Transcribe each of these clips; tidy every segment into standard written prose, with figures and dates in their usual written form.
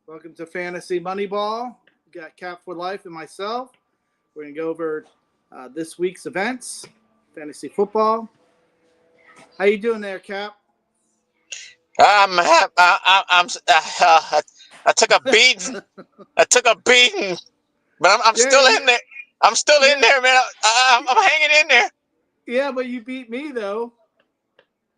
Welcome to Fantasy Moneyball. We got Cap for Life and myself. We're going to go over this week's events, fantasy football. How you doing there, Cap? I took a beating. I took a beating, but I'm Yeah, still in there. I'm still in yeah, there, man. I'm hanging in there. yeah, but you beat me, though,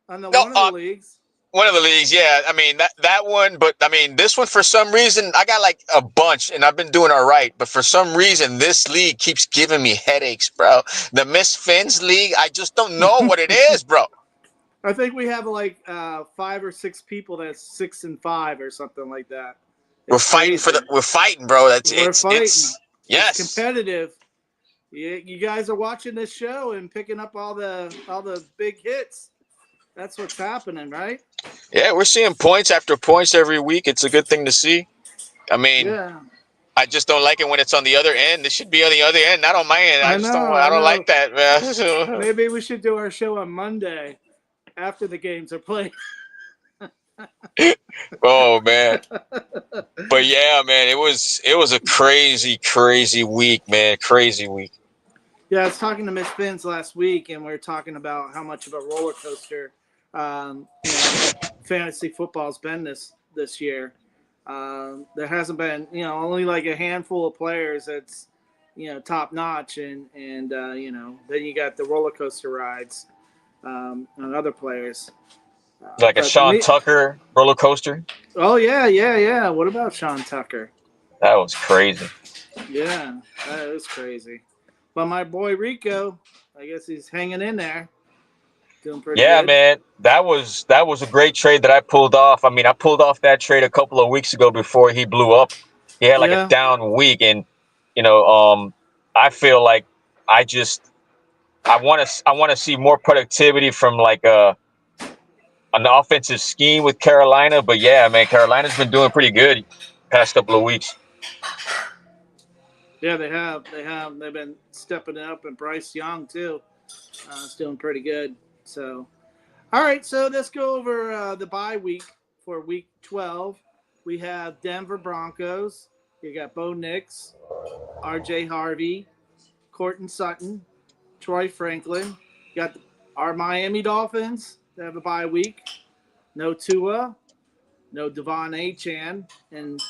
on the No, one of the leagues. one of the leagues, yeah. I mean that one, but I mean this one for some reason I got like a bunch, and I've been doing all right. But for some reason this league keeps giving me headaches, bro. The Miss Phins league, I just don't know what it is, bro. I think we have like 5 or 6 people that's 6-5 or something like that. It's crazy. We're fighting, bro. We're fighting. It's It's yes. competitive. You guys are watching this show and picking up all the big hits. That's what's happening, right? Yeah, we're seeing points after points every week. It's a good thing to see. I mean, Yeah, I just don't like it when it's on the other end. It should be on the other end, not on my end. I know. I I don't know. like that, man. Maybe we should do our show on Monday after the games are played. Oh man. But yeah, man, it was a crazy week, man. Crazy week. Yeah, I was talking to Miss Phins last week, and we were talking about how much of a roller coaster, fantasy football's been this year. There hasn't been, only like a handful of players that's, top notch, and then you got the roller coaster rides on other players. Like a But the Sean me, Tucker roller coaster. oh yeah. What about Sean Tucker? That was crazy. Yeah, that is crazy. But my boy Rico, I guess he's hanging in there, doing pretty Yeah, good. man. That was a great trade that I pulled off. I mean, I pulled off that trade a couple of weeks ago before he blew up. He had like a Yeah, down week, and you know, um, I feel like I just I want to see more productivity from like an offensive scheme with Carolina. But yeah, man, Carolina's been doing pretty good past couple of weeks. yeah, they have. They've been stepping it up, and Bryce Young too. Is doing pretty good. So, all right. So let's go over the bye week for Week 12. We have Denver Broncos. You got Bo Nix, R.J. Harvey, Cortland Sutton, Troy Franklin. You got our Miami Dolphins. They have a bye week. No Tua, no Devon Achan, and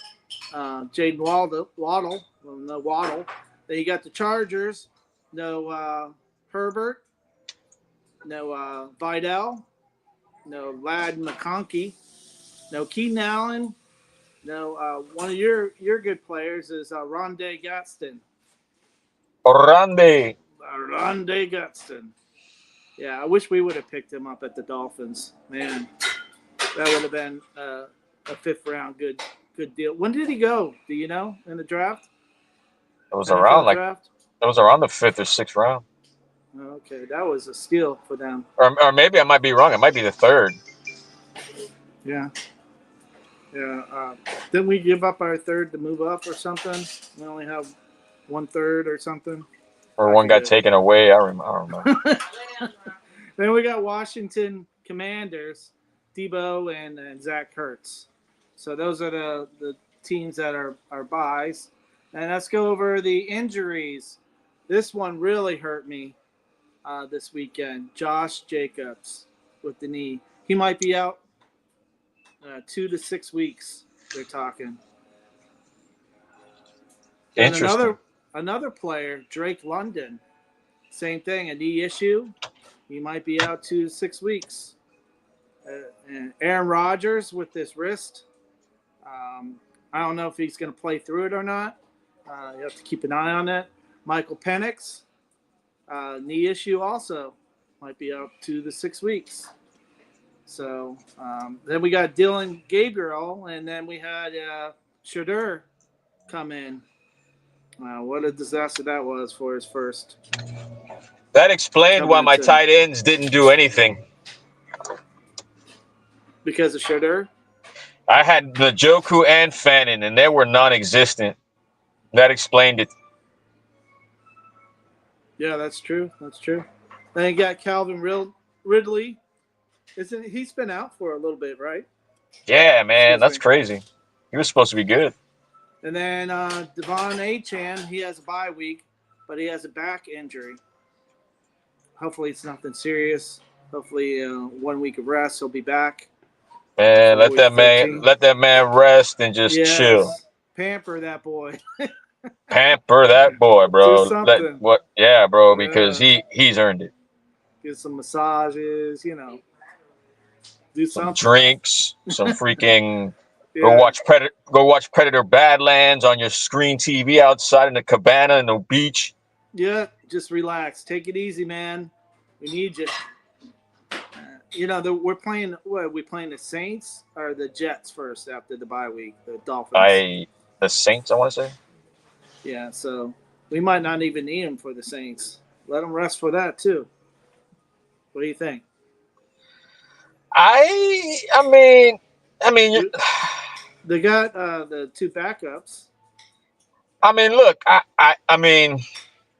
Jaden Waddle. Well, no Waddle. Then you got the Chargers. No Herbert. No Vidal. No Lad McConkey. No Keenan Allen. No one of your good players is Rondé Gadsden. Orlando. Rondé Gadsden. Yeah, I wish we would have picked him up at the Dolphins. Man, that would have been a fifth round good deal. When did he go? Do you know in the draft? It was around NFL like draft? it was around the fifth or sixth round, Okay, that was a steal for them. or maybe I might be wrong. It might be the third, Yeah, yeah. Didn't we give up our third to move up or something? We only have 1/3 or something. or I one got forget. taken away. I don't remember. Then we got Washington Commanders, Debo and Zach Ertz. So those are the teams that are buys. And let's go over the injuries. This one really hurt me this weekend. Josh Jacobs with the knee. He might be out 2 to 6 weeks. They're talking. Then Interesting. another player, Drake London, same thing, a knee issue. He might be out 2 to 6 weeks. And Aaron Rodgers with this wrist. I don't know if he's going to play through it or not. You have to keep an eye on it. Michael Penix, knee issue also, might be out 2 to 6 weeks. So then we got Dylan Gabriel, and then we had Shadur come in. What a disaster that was for his first That explained coming why my into tight ends didn't do anything. because of Shadur. I had Njoku and Fannin, and they were non-existent. That explained it. Yeah, that's true. That's true. Then you got Calvin Ridley. Isn't he's been out for a little bit, right? Yeah, man, Excuse that's me. crazy. He was supposed to be good. And then Devon Achane, he has a bye week, but he has a back injury. Hopefully it's nothing serious. Hopefully 1 week of rest, he'll be back. Man, Week 13. let that man rest and just chill. Yes. Pamper that boy. Pamper that boy, Do bro. something. Yeah, bro, because Yeah. he's earned it. Get some massages, do Some something. drinks, some freaking Yeah. go watch Predator Badlands on your screen TV outside in the cabana in the beach. Yeah, just relax. Take it easy, man. We need you. We're playing. What are we playing? The Saints or the Jets first after the bye week? The Dolphins. The Saints, I want to say. Yeah, so we might not even need them for the Saints. Let them rest for that too. What do you think? I mean, they got the two backups. I mean, look, I mean,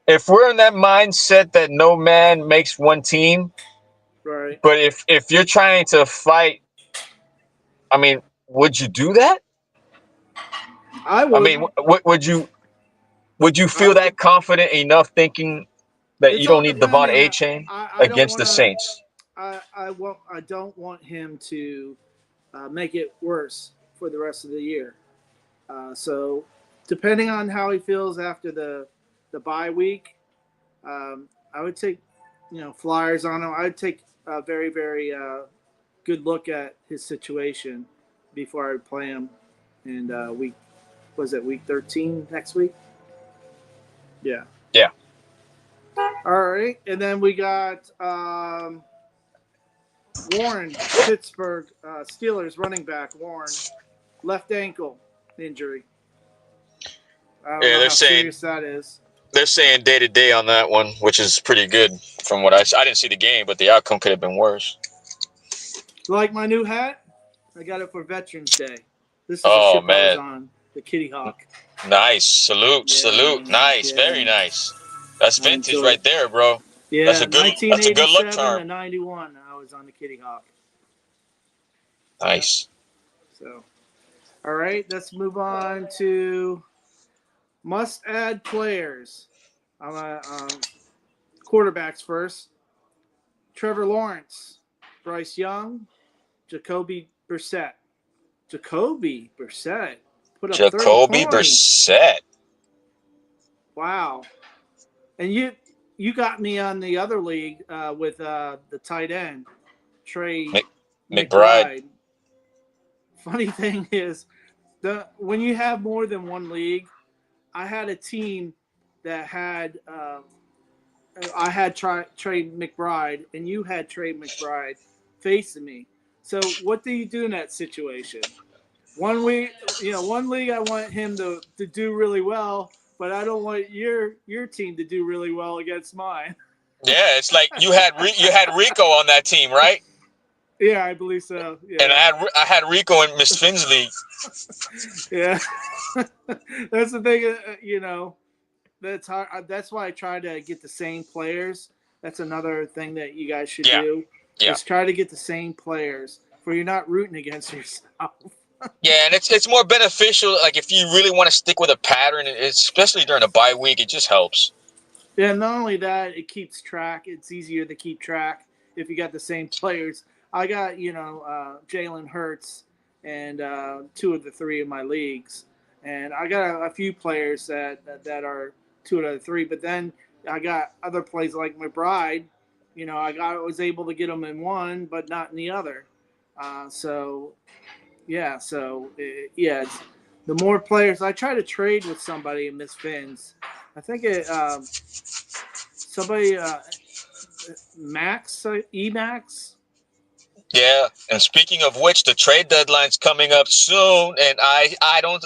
if we're in that mindset that no man makes one team, right? But if you're trying to fight, I mean, would you do that? I would. I mean, would you feel that confident enough thinking that It's you all don't need Devon depending. Achane I don't against want the to. Saints? I don't want him to make it worse for the rest of the year. So, depending on how he feels after the bye week, I would take flyers on him. I would take a very very good look at his situation before I would play him. And week 13 next week? Yeah. Yeah. All right, and then we got Warren, Pittsburgh Steelers running back Warren, left ankle injury. I don't know how serious that is. They're saying day to day on that one, which is pretty good from what I didn't see the game, but the outcome could have been worse. Like my new hat? I got it for Veterans Day. This is a ship I was on, the Kitty Hawk. Nice. Salute. Nice. Yeah. Very nice. That's vintage right there, bro. Yeah, that's a good look charm. To 91, I was on the Kitty Hawk. Nice. Yep. So, all right, let's move on to must-add players. Quarterbacks first. Trevor Lawrence, Bryce Young, Jacoby Brissett. Jacoby Brissett put up 30 points. Jacoby Brissett. Wow. And you got me on the other league with the tight end, Trey McBride. Funny thing is, when you have more than one league, I had a team that had I had Trey McBride, and you had Trey McBride facing me. So what do you do in that situation? One league I want him to do really well, but I don't want your team to do really well against mine. Yeah, it's like you had Rico on that team, right? Yeah, I believe so. Yeah. And I had Rico in Miss Phins league. Yeah, that's the thing. That's hard. That's why I try to get the same players. That's another thing that you guys should do. Yeah. Is try to get the same players, for you're not rooting against yourself. Yeah, and it's more beneficial. Like if you really want to stick with a pattern, especially during a bye week, it just helps. Yeah, not only that, it keeps track. It's easier to keep track if you got the same players. I got Jalen Hurts and 2 of the 3 of my leagues, and I got a few players that are 2 out of the 3. But then I got other plays like McBride. I was able to get them in one, but not in the other. The more players I try to trade with somebody in Miss Phins. I think somebody Max Emax. Yeah, and speaking of which, the trade deadline's coming up soon, and I don't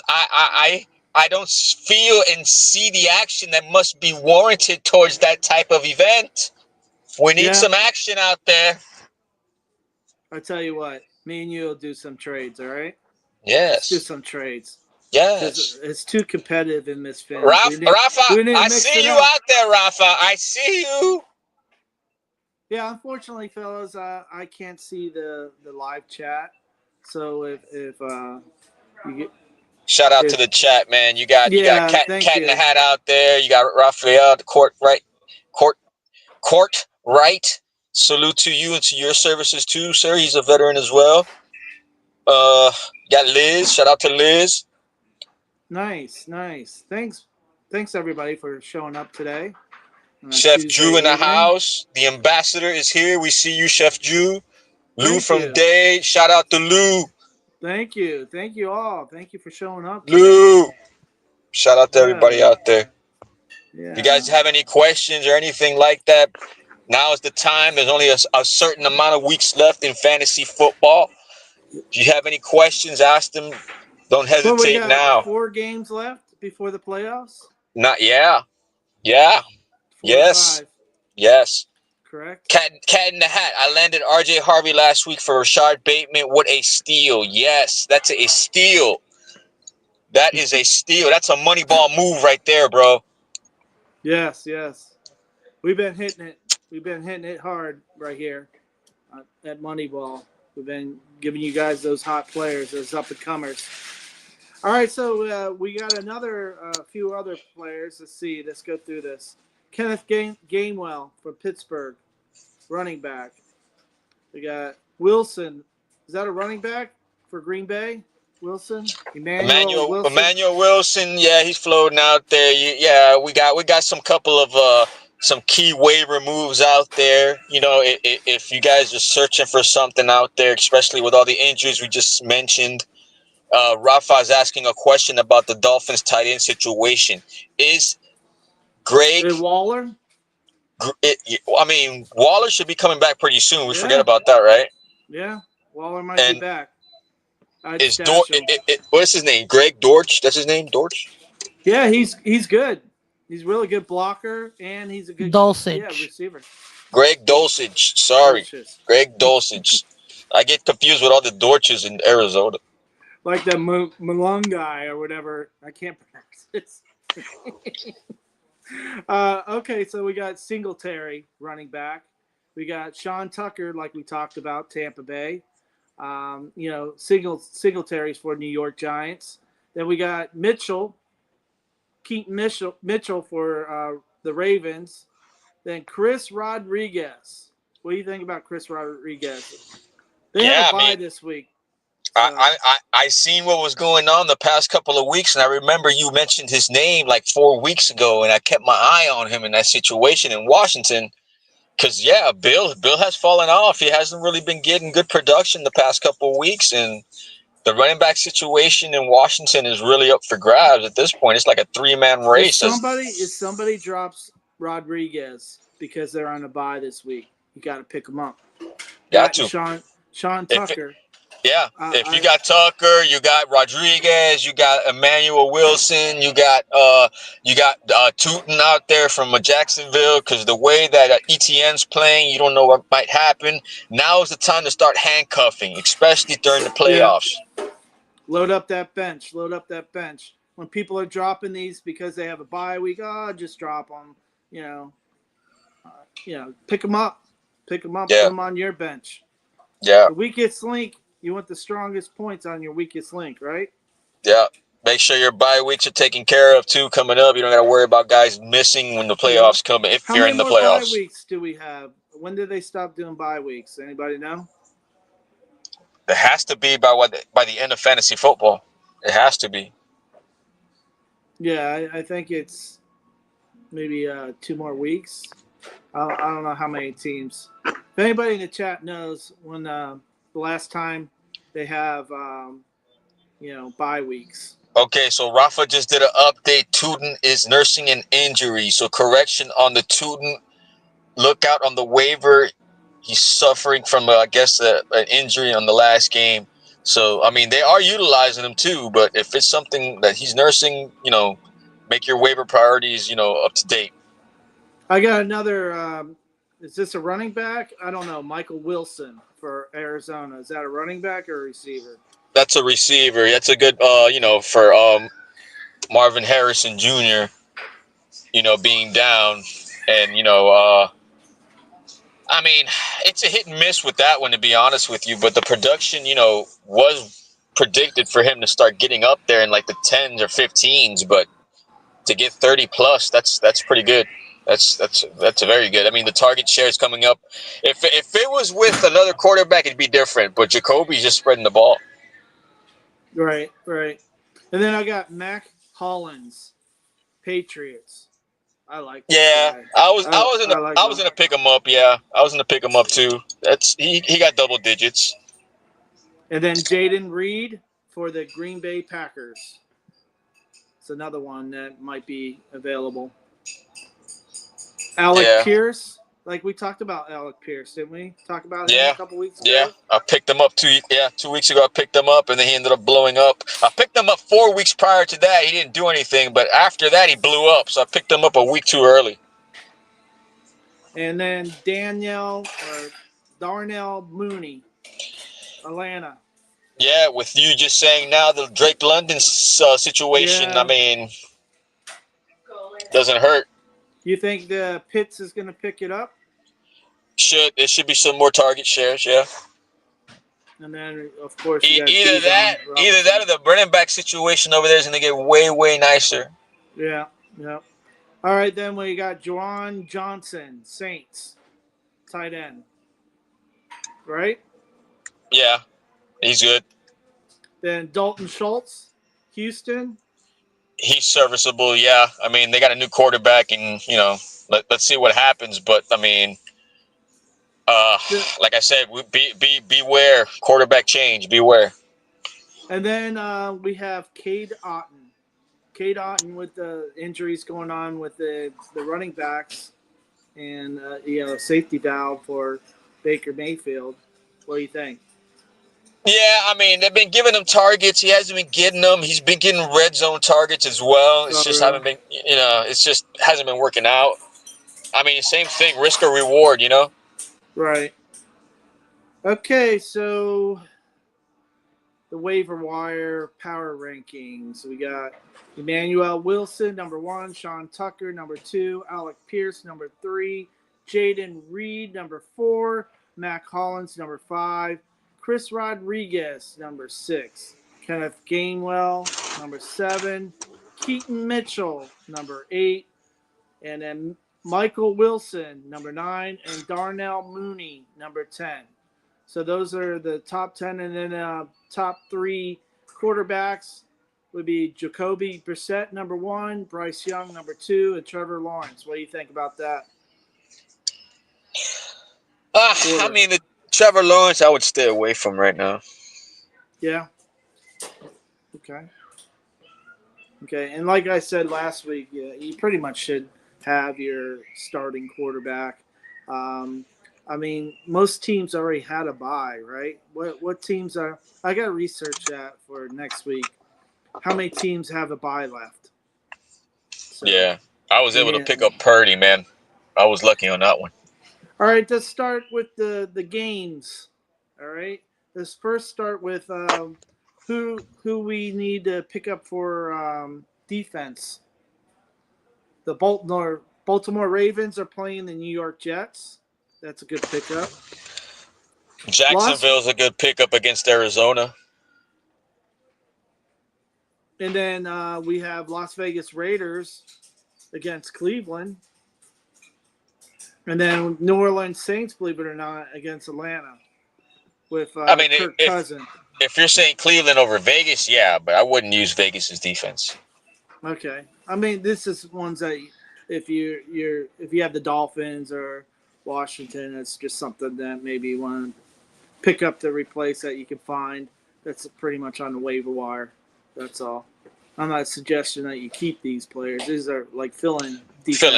feel and see the action that must be warranted towards that type of event. We need some action out there. I tell you what, me and you will do some trades, all right? Yes. Let's do some trades. Yes. It's too competitive in this film. Rafa, I see you out there, Rafa. I see you. Yeah, unfortunately, fellas, I can't see the live chat. So if Shout out to the chat, man. You got Yeah, cat thank in the you. hat out there. You got Raphael, the court right. Salute to you and to your services too, sir. He's a veteran as well. Got Liz. Shout out to Liz. Nice. Thanks everybody for showing up today. Chef Drew Tuesday in the evening. house. The ambassador is here. We see you, Chef Drew. Lou Thank from you. Day. Shout out to Lou. Thank you all. Thank you for showing up today. Lou. Shout out to everybody out there. Yeah. If you guys have any questions or anything like that, now is the time. There's only a certain amount of weeks left in fantasy football. If you have any questions, ask them. Don't hesitate we got now. 4 games left before the playoffs. Yeah. 4 Yes. or 5. Yes. Correct. Cat in the hat. I landed RJ Harvey last week for Rashard Bateman. What a steal. Yes, that's a steal. That is a steal. That's a Moneyball move right there, bro. Yes. We've been hitting it. We've been hitting it hard right here at Moneyball. We've been giving you guys those hot players, those up and comers. All right, so we got another few other players. Let's see. Let's go through this. Kenneth Gainwell from Pittsburgh, running back. We got Wilson. Is that a running back for Green Bay? Wilson? Emmanuel Wilson. Yeah, he's floating out there. Yeah, we got some couple of some key waiver moves out there. You know, if you guys are searching for something out there, especially with all the injuries we just mentioned. Rafa's asking a question about the Dolphins tight end situation. Is Greg Waller? Waller should be coming back pretty soon. We forget about that, right? Yeah, Waller might be back. What's his name? Greg Dortch? That's his name, Dortch? Yeah, he's good. He's a really good blocker, and he's a good receiver. Greg Dulcich. Sorry. Greg Dulcich. I get confused with all the Dorches in Arizona. Like the Malone guy or whatever. I can't pronounce it. Okay, so we got Singletary, running back. We got Sean Tucker, like we talked about, Tampa Bay. Singletary's for New York Giants. Then we got Keaton Mitchell for the Ravens. Then Chris Rodriguez. What do you think about Chris Rodriguez? They have a bye this week. So. I seen what was going on the past couple of weeks, and I remember you mentioned his name like 4 weeks ago, and I kept my eye on him in that situation in Washington. Because, Bill has fallen off. He hasn't really been getting good production the past couple of weeks, and the running back situation in Washington is really up for grabs at this point. It's like a 3-man race. If somebody drops Rodriguez because they're on a bye this week, you got to pick them up. Got to. Sean Tucker. If you got Tucker, you got Rodriguez, you got Emmanuel Wilson, you got Tootin out there from Jacksonville. Because the way that ETN's playing, you don't know what might happen. Now is the time to start handcuffing, especially during the playoffs. Yeah. Load up that bench. When people are dropping these because they have a bye week, just drop them. Pick them up. Put them on your bench. Yeah. The weakest link. You want the strongest points on your weakest link, right? Yeah. Make sure your bye weeks are taken care of, too, coming up. You don't got to worry about guys missing when the playoffs come, if you're in the playoffs. How many more bye weeks do we have? When did they stop doing bye weeks? Anybody know? It has to be by the end of fantasy football. It has to be. Yeah, I think it's maybe 2 more weeks. I don't know how many teams. If anybody in the chat knows when the last time they have, bye weeks. Okay, so Rafa just did an update. Tootin is nursing an injury. So correction on the Tootin. Look out on the waiver. He's suffering from, an injury on the last game. So, they are utilizing him too. But if it's something that he's nursing, make your waiver priorities, up to date. I got another. Is this a running back? I don't know. Michael Wilson for Arizona. Is that a running back or a receiver? That's a receiver. That's a good, for Marvin Harrison Jr., being down. And, it's a hit and miss with that one, to be honest with you. But the production, was predicted for him to start getting up there in like the 10s or 15s, but to get 30 plus, that's pretty good. That's very good. I mean, the target share is coming up. If it was with another quarterback, it'd be different. But Jacoby's just spreading the ball. Right. And then I got Mac Hollins, Patriots. I like this Yeah, guy. I was like him. gonna pick him up. Yeah, I was gonna pick him up too. He got double digits. And then Jaden Reed for the Green Bay Packers. It's another one that might be available. Alec Pierce, like we talked about Alec Pierce, didn't we? Talk about him a couple weeks ago. Yeah, I picked him up 2 weeks ago. I picked him up, and then he ended up blowing up. I picked him up 4 weeks prior to that. He didn't do anything, but after that, he blew up. So I picked him up a week too early. And then Darnell Mooney, Atlanta. Yeah, with you just saying now the Drake London situation, Yeah. I mean, doesn't hurt. You think the Pitts is going to pick it up? It should be some more target shares, yeah. And then, of course, either that or the running back situation over there is going to get way, way nicer. Yeah. All right, then we got Juwan Johnson, Saints, tight end. Right? Yeah, he's good. Then Dalton Schultz, Houston. He's serviceable, yeah. I mean, they got a new quarterback, and, let's see what happens. But, I mean, like I said, beware. Quarterback change, beware. And then we have Cade Otton. Cade Otton with the injuries going on with the running backs and, safety valve for Baker Mayfield. What do you think? Yeah, I mean, they've been giving him targets. He hasn't been getting them. He's been getting red zone targets as well. It's just haven't been, it's just hasn't been working out. I mean, same thing, risk or reward, Right. Okay, so the waiver wire power rankings. We got Emmanuel Wilson, number 1, Sean Tucker, number 2, Alec Pierce, number 3, Jaden Reed, number 4, Mac Hollins, number 5, Chris Rodriguez, number 6, Kenneth Gainwell, number 7, Keaton Mitchell, number 8, and then Michael Wilson, number 9, and Darnell Mooney, number 10. So those are the top 10, and then top 3 quarterbacks would be Jacoby Brissett, number 1, Bryce Young, number 2, and Trevor Lawrence. What do you think about that? I mean, the Trevor Lawrence, I would stay away from right now. Yeah. Okay, and like I said last week, you pretty much should have your starting quarterback. I mean, most teams already had a bye, right? What teams are? I got to research that for next week. How many teams have a bye left? So, yeah, I was able to pick up Purdy, man. I was lucky on that one. All right, let's start with the games. All right, let's first start with who we need to pick up for defense. The Baltimore Ravens are playing the New York Jets. That's a good pickup. Jacksonville's a good pickup against Arizona. And then we have Las Vegas Raiders against Cleveland. And then New Orleans Saints, believe it or not, against Atlanta with Kirk Cousins. If you're saying Cleveland over Vegas, yeah, but I wouldn't use Vegas's defense. Okay. I mean, this is ones that if you have the Dolphins or Washington, it's just something that maybe you want to pick up to replace that you can find. That's pretty much on the waiver wire. That's all. I'm not suggesting that you keep these players. These are like filling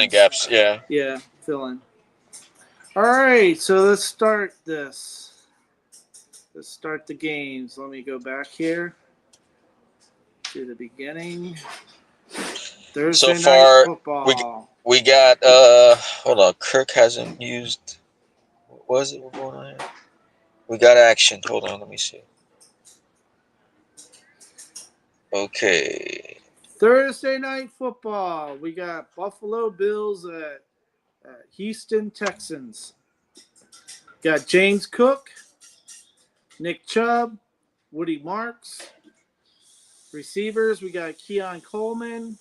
gaps, yeah. Yeah, filling. All right, so let's start this. Let's start the games. Let me go back here to the beginning. Thursday night football. We got hold on. Kirk hasn't used. What was it? What's going on here? We got action. Hold on, let me see. Okay. Thursday night football. We got Buffalo Bills at Houston Texans. Got James Cook, Nick Chubb, Woody Marks. Receivers, we got Keon Coleman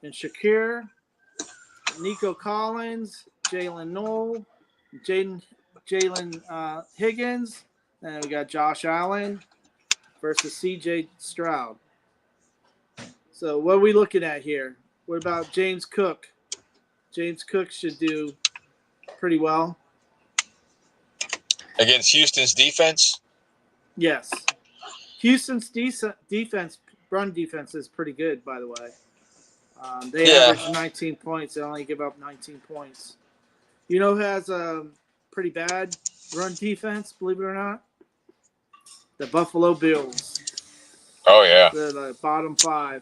and Shakir, Nico Collins, Jalen Knoll, Jalen Higgins, and we got Josh Allen versus C.J. Stroud. So what are we looking at here? What about James Cook? James Cook should do pretty well. Against Houston's defense? Yes. Houston's defense, run defense is pretty good, by the way. They average 19 points. They only give up 19 points. You know who has a pretty bad run defense, believe it or not? The Buffalo Bills. Oh, yeah. They're the bottom 5.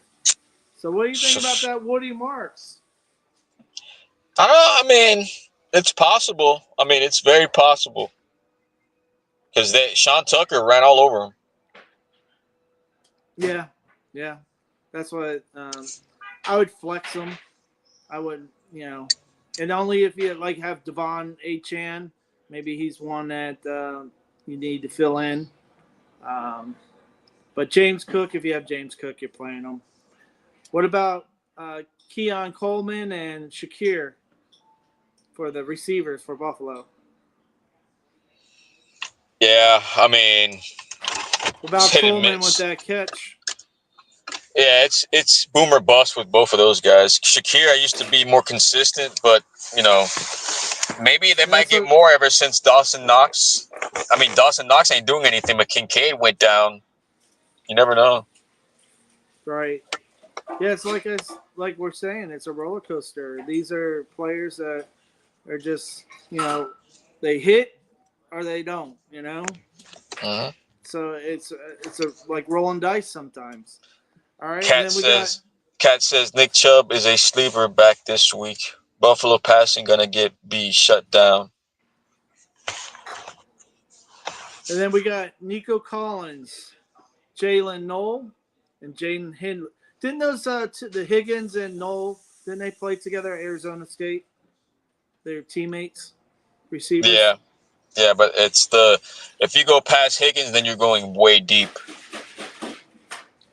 So what do you think about that Woody Marks? I don't know. I mean, it's possible. I mean, it's very possible. Because Sean Tucker ran all over him. Yeah. That's what I would flex him. I would, and only if you have Devon Achane. Maybe he's one that you need to fill in. But James Cook, if you have James Cook, you're playing him. What about Keon Coleman and Shakir for the receivers for Buffalo? Yeah, I mean, what about Coleman with that catch? Yeah, it's boom or bust with both of those guys. Shakir used to be more consistent, but maybe they might get more ever since Dawson Knox. I mean, Dawson Knox ain't doing anything, but Kincaid went down. You never know. Right. Yeah, it's like we're saying, it's a roller coaster. These are players that are just, they hit or they don't, Mm-hmm. So it's like rolling dice sometimes. All right. Cat says Nick Chubb is a sleeper back this week. Buffalo passing gonna be shut down. And then we got Nico Collins, Jalen Knoll, and Jaden Hindley. Didn't those the Higgins and Knoll, didn't they play together at Arizona State? They're teammates, receivers. Yeah, but if you go past Higgins, then you're going way deep.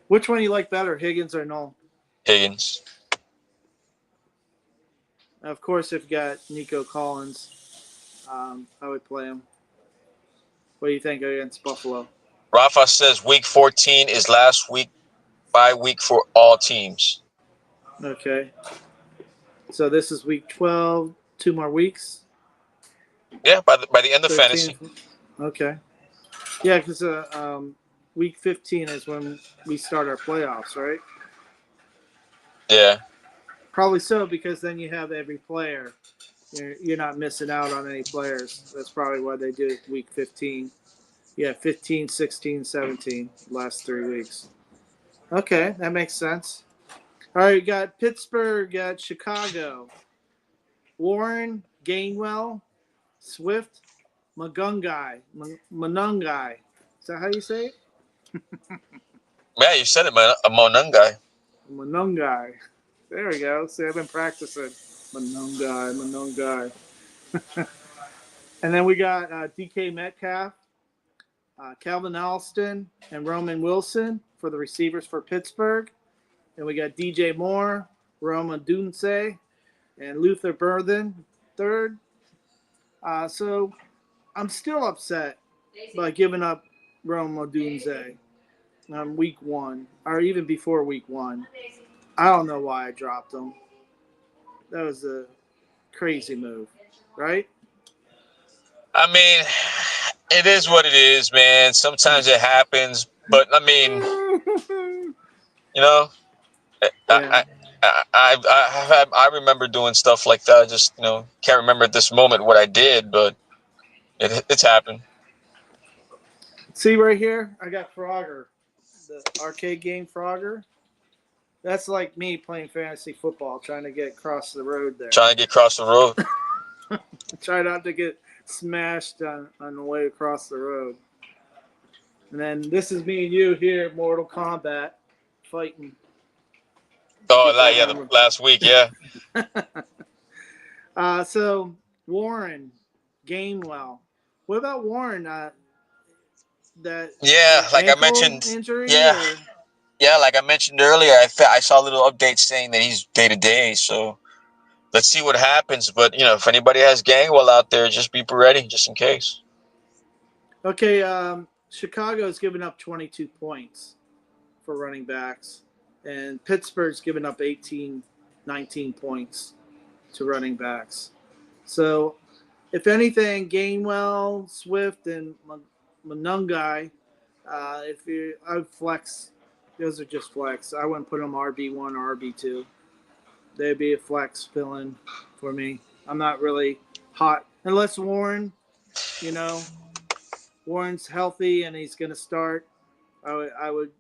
Which one do you like better, Higgins or Knoll? Higgins. Of course, if you got Nico Collins, I would play him. What do you think against Buffalo? Rafa says week 14 is last week bye week for all teams. Okay. So this is week 12, 2 more weeks? Yeah, by the end of 13. Fantasy. Okay. Yeah, because week 15 is when we start our playoffs, right? Yeah. Probably so, because then you have every player. You're not missing out on any players. That's probably why they do week 15. Yeah, 15, 16, 17, last 3 weeks. Okay, that makes sense. All right, you got Pittsburgh, got Chicago. Warren, Gainwell, Swift, Magungai. Manungai. Is that how you say it? Yeah, you said it, man. A Monungai. Manungai. There we go. See, I've been practicing. Manungai. And then we got DK Metcalf, Calvin Alston, and Roman Wilson for the receivers for Pittsburgh. And we got DJ Moore, Roma Dunce, and Luther Burden third. So I'm still upset by giving up Roma Dunze on week 1, or even before week 1. I don't know why I dropped him. That was a crazy move, right? I mean, it is what it is, man. Sometimes it happens, but I mean, Yeah. I remember doing stuff like that. I just can't remember at this moment what I did, but it's happened. See right here, I got Frogger, the arcade game Frogger. That's like me playing fantasy football, trying to get across the road there. Trying to get across the road. Try not to get smashed on the way across the road. And then this is me and you here, Mortal Kombat, fighting. Oh, the last week, yeah. So Warren, Gainwell. What about Warren? that Yeah, like I ankle mentioned. injury Yeah, or? yeah, like I mentioned earlier, I saw a little update saying that he's day to day. So let's see what happens. But if anybody has Gangwell out there, just be ready, just in case. Okay, Chicago's given up 22 points for running backs, and Pittsburgh's given up 18, 19 points to running backs. So, if anything, Gainwell, Swift, and Monungai, if you, I would flex. Those are just flex. I wouldn't put them RB1 or RB2. They'd be a flex fill-in for me. I'm not really hot unless you know, Warren's healthy and he's going to start. I would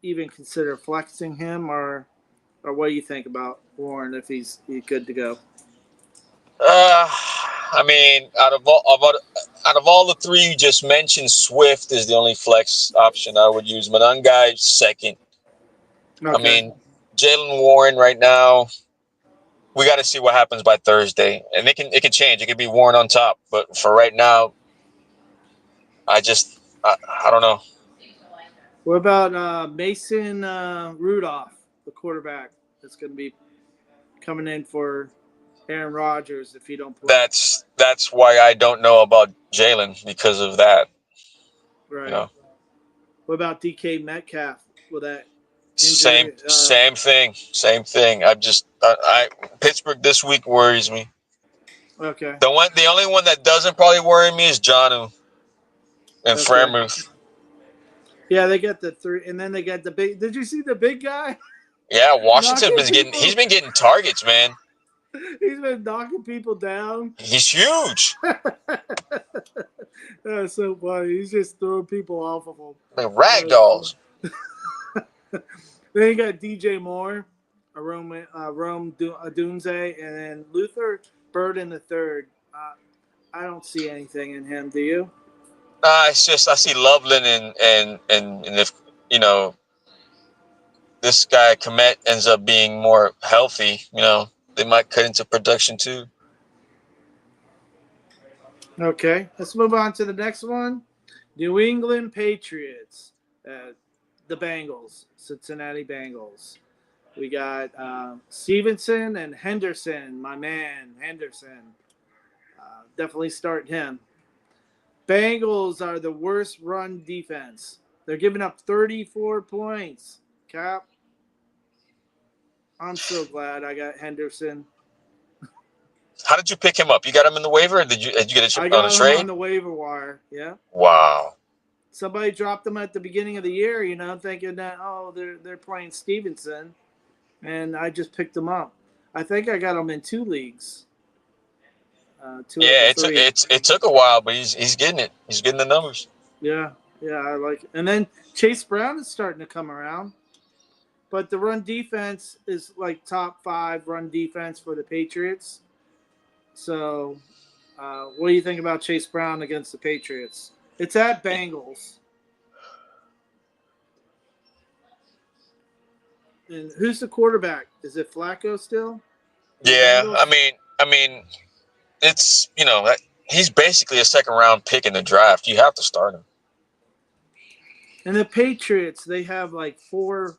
even consider flexing him, or what do you think about Warren if he's good to go? I mean, out of all the three you just mentioned, Swift is the only flex option I would use. Manungai second. I Okay. mean, Jalen Warren right now. We got to see what happens by Thursday, and it can change. It could be Warren on top, but for right now, I don't know. What about Mason Rudolph, the quarterback that's going to be coming in for Aaron Rodgers if he don't play? That's why I don't know about Jalen because of that. You Right. know, What about DK Metcalf with that same injury? same thing, same thing. I Pittsburgh this week worries me. Okay. The only one that doesn't probably worry me is Johnu and Okay. Fremuth. Yeah, they get the three, and then they get the big. Did you see the big guy Yeah, Washington's knocking been getting people? he's been getting targets, man. He's been knocking people down. He's huge. That's so funny. He's just throwing people off of him. Like rag dolls. Then you got DJ Moore, Rome Dunze, and then Luther Bird in the third. I don't see anything in him. Do you? It's just I see Loveland and if you know this guy Komet ends up being more healthy, they might cut into production too. Okay, let's move on to the next one. New England Patriots, the Bengals, Cincinnati Bengals. We got Stevenson and Henderson, my man Henderson. Definitely start him. Bengals are the worst run defense. They're giving up 34 points. Cap, I'm so glad I got Henderson. How did you pick him up? You got him in the waiver, or did you get I it on a got him on trade? the waiver wire. Yeah. Wow. Somebody dropped him at the beginning of the year, thinking that they're playing Stevenson, and I just picked him up. I think I got him in 2 leagues, two of the Yeah, three. it took a while, but he's getting it. He's getting the numbers. Yeah, yeah, I like it. And then Chase Brown is starting to come around, but the run defense is like top 5 run defense for the Patriots. So, what do you think about Chase Brown against the Patriots? It's at Bengals. And who's the quarterback? Is it Flacco still? The Yeah, Bengals? I mean, it's he's basically a second round pick in the draft. You have to start him. And the Patriots, they have like 4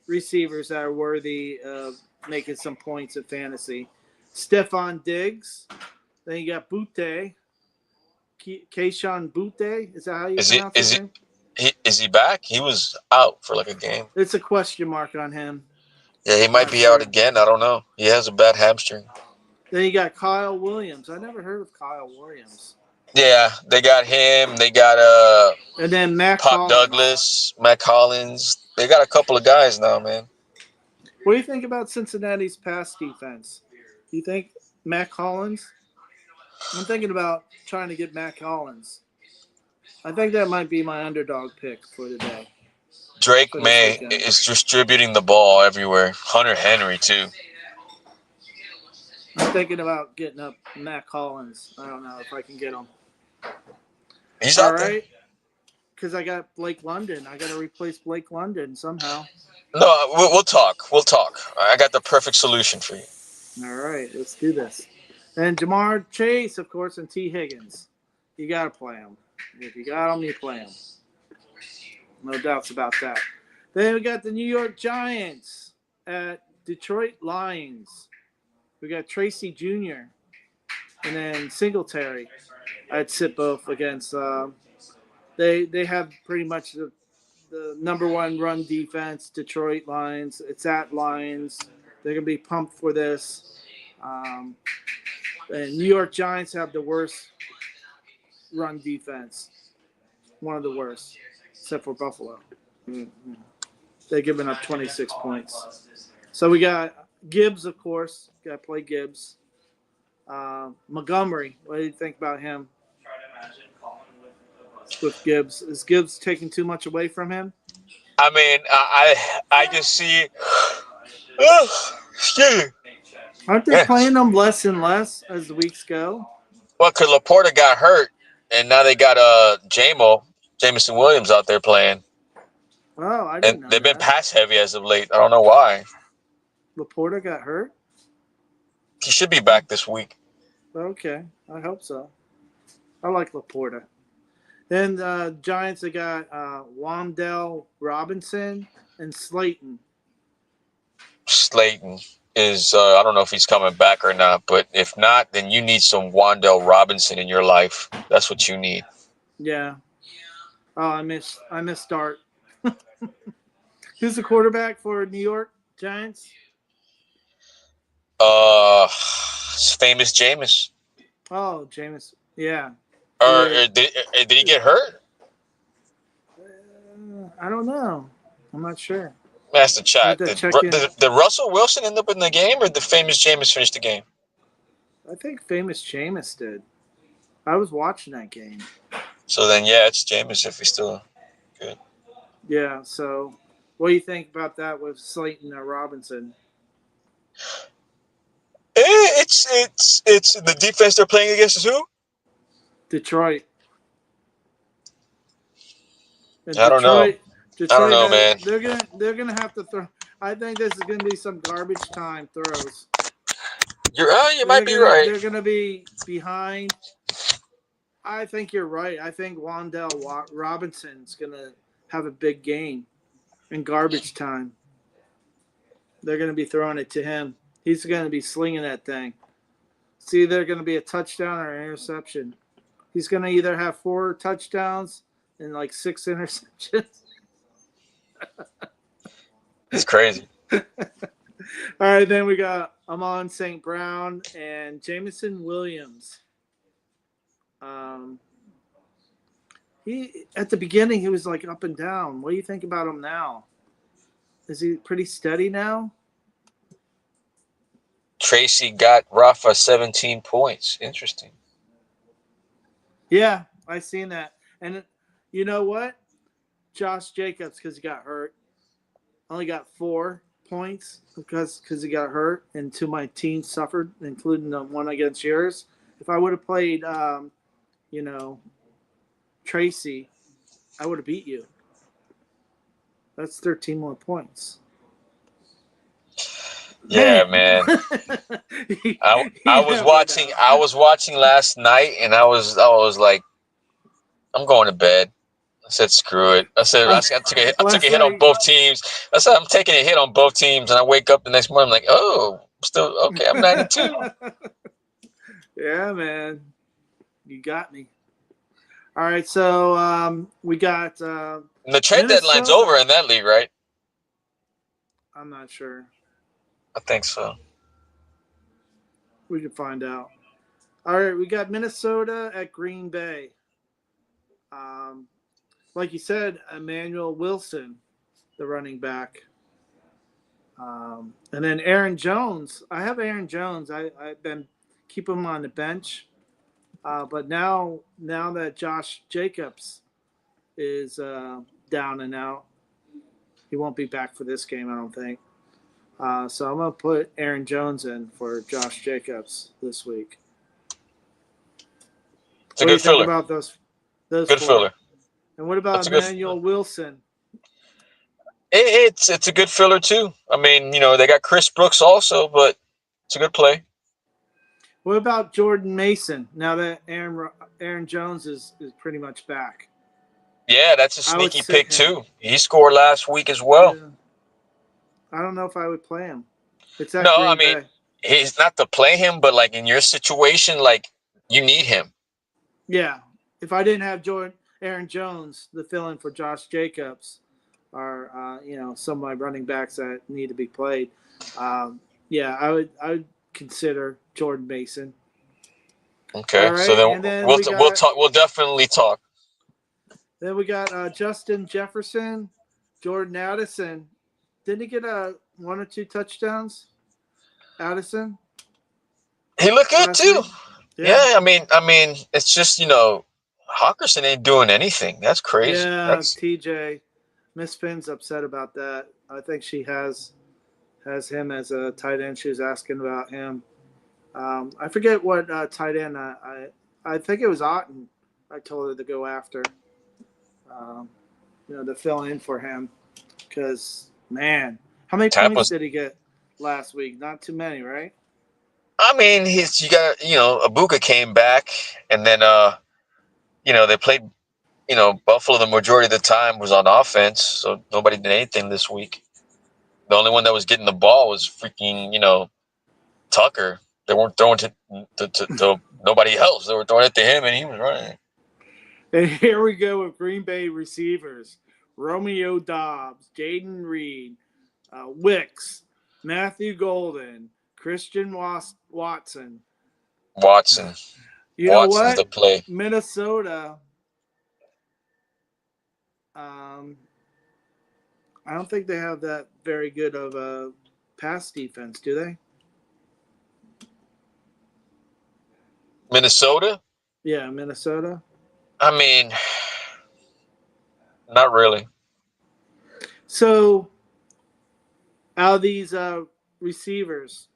receivers that are worthy of making some points in fantasy. Stephon Diggs. Then you got Butte. Keyshawn Butte. Is that how you Is he pronounce his is name? is he back? He was out for like a game. It's a question mark on him. Yeah, he might Not be out sure. again. I don't know. He has a bad hamstring. Then you got Kyle Williams. I never heard of Kyle Williams. Yeah, they got him. They got And then Matt Pop Collins. Douglas, Matt Collins. They got a couple of guys now, man. What do you think about Cincinnati's pass defense? Do you think Matt Collins? I'm thinking about trying to get Matt Collins. I think that might be my underdog pick for today. Drake For this May weekend. is distributing the ball everywhere. Hunter Henry too. I'm thinking about getting up Matt Collins. I don't know if I can get him. He's All out there. right. Because I got Blake London. I got to replace Blake London somehow. No, we'll talk. We'll talk. I got the perfect solution for you. All right. Let's do this. And Jamar Chase, of course, and T. Higgins. You got to play them. If you got them, you play them. No doubts about that. Then we got the New York Giants at Detroit Lions. We got Tracy Jr. and then Singletary. I'd sit both against. They have pretty much the number one run defense. Detroit Lions. It's at Lions. They're gonna be pumped for this. And New York Giants have the worst run defense. One of the worst, except for Buffalo. Mm-hmm. They're giving up 26 points. So we got Gibbs, of course. Got to play Gibbs. Montgomery, what do you think about him? With Gibbs, is Gibbs taking too much away from him? I mean, I just see. Excuse me. Aren't they playing them less and less as the weeks go? Well, because Laporta got hurt, and now they got Jameson Williams out there playing. Oh, I didn't know they've been that. pass heavy as of late. I don't know why. Laporta got hurt? He should be back this week. Okay, I hope so. I like Laporta. Then Giants, they got Wan'Dale Robinson and Slayton. Slayton is, I don't know if he's coming back or not, but if not, then you need some Wan'Dale Robinson in your life. That's what you need. Yeah. Oh, I missed Dart. Who's the quarterback for New York Giants? Famous Jameis. Oh, Jameis. Yeah. Did he get hurt? I don't know. I'm not sure. That's the chat. Did Russell Wilson end up in the game, or did Famous Jameis finish the game? I think Famous Jameis did. I was watching that game. So then, yeah, it's Jameis if he's still good. Yeah. So, what do you think about that with Slayton or Robinson? It's the defense they're playing against is who? Detroit. I don't know. I don't know, man. They're gonna have to throw. I think this is gonna be some garbage time throws. You might be right. They're gonna be behind. I think you're right. I think Wan'Dale Robinson's gonna have a big game in garbage time. They're gonna be throwing it to him. He's gonna be slinging that thing. It's either gonna be a touchdown or an interception. He's gonna either have 4 touchdowns and like 6 interceptions. It's crazy. All right, then we got Amon St. Brown and Jameson Williams. He at the beginning he was like up and down. What do you think about him now? Is he pretty steady now? Tracy got Rafa 17 points. Interesting. Yeah, I seen that. And you know what? Josh Jacobs, because he got hurt, only got 4 points because he got hurt, and 2 of my teams suffered, including the one against yours. If I would have played, Tracy, I would have beat you. That's 13 more points. Yeah, man. I was watching last night, and I was like, I'm going to bed. I said, screw it. I took a hit on both teams. I said, I'm taking a hit on both teams, and I wake up the next morning, I'm like, oh, still okay. I'm 92. Yeah, man, you got me. All right, so we got the trade deadline's over in that league, right? I'm not sure. I think so. We can find out. All right, we got Minnesota at Green Bay. Like you said, Emmanuel Wilson, the running back. And then Aaron Jones. I have Aaron Jones. I've been keeping him on the bench. But now that Josh Jacobs is down and out, he won't be back for this game, I don't think. So I'm going to put Aaron Jones in for Josh Jacobs this week. It's a good filler. What do you think about those good 4? filler. And what about Emmanuel Wilson? It's a good filler too. I mean, they got Chris Brooks also, but it's a good play. What about Jordan Mason? Now that Aaron Jones is pretty much back, Yeah, that's a I would sneaky sit pick him. too. He scored last week as well. Yeah, I don't know if I would play him. It's at No, I Green mean Bay. he's not to play him, but like in your situation, like you need him. Yeah, if I didn't have Aaron Jones, the fill-in for Josh Jacobs, or some of my running backs that need to be played. Yeah, I would consider Jordan Mason. All Okay, so right, then and then we'll we we'll got talk. We'll definitely talk. Justin Jefferson, Jordan Addison. Didn't he get one or two touchdowns? Addison He looked good last too. week. Yeah, Yeah, I mean, it's just Hawkinson ain't doing anything. That's crazy. yeah. That's TJ, Miss Finn's upset about that. I think she has him as a tight end. She was asking about him. I forget what tight end. I think it was Otten. I told her to go after. Um, to fill in for him because man, how many points Tampa's. did he get last week? Not too many, right? I mean, you got Abuka came back, and then they played. Buffalo the majority of the time was on offense, so nobody did anything this week. The only one that was getting the ball was freaking Tucker. They weren't throwing to nobody else. They were throwing it to him, and he was running. And here we go with Green Bay receivers: Romeo Dobbs, Jaden Reed, Wicks, Matthew Golden, Christian Watson. Watson. You know Watson's the what? play. Minnesota. Um, I don't think they have that very good of a pass defense, do they? Minnesota? Yeah, Minnesota. I mean, not really. So, out of these receivers,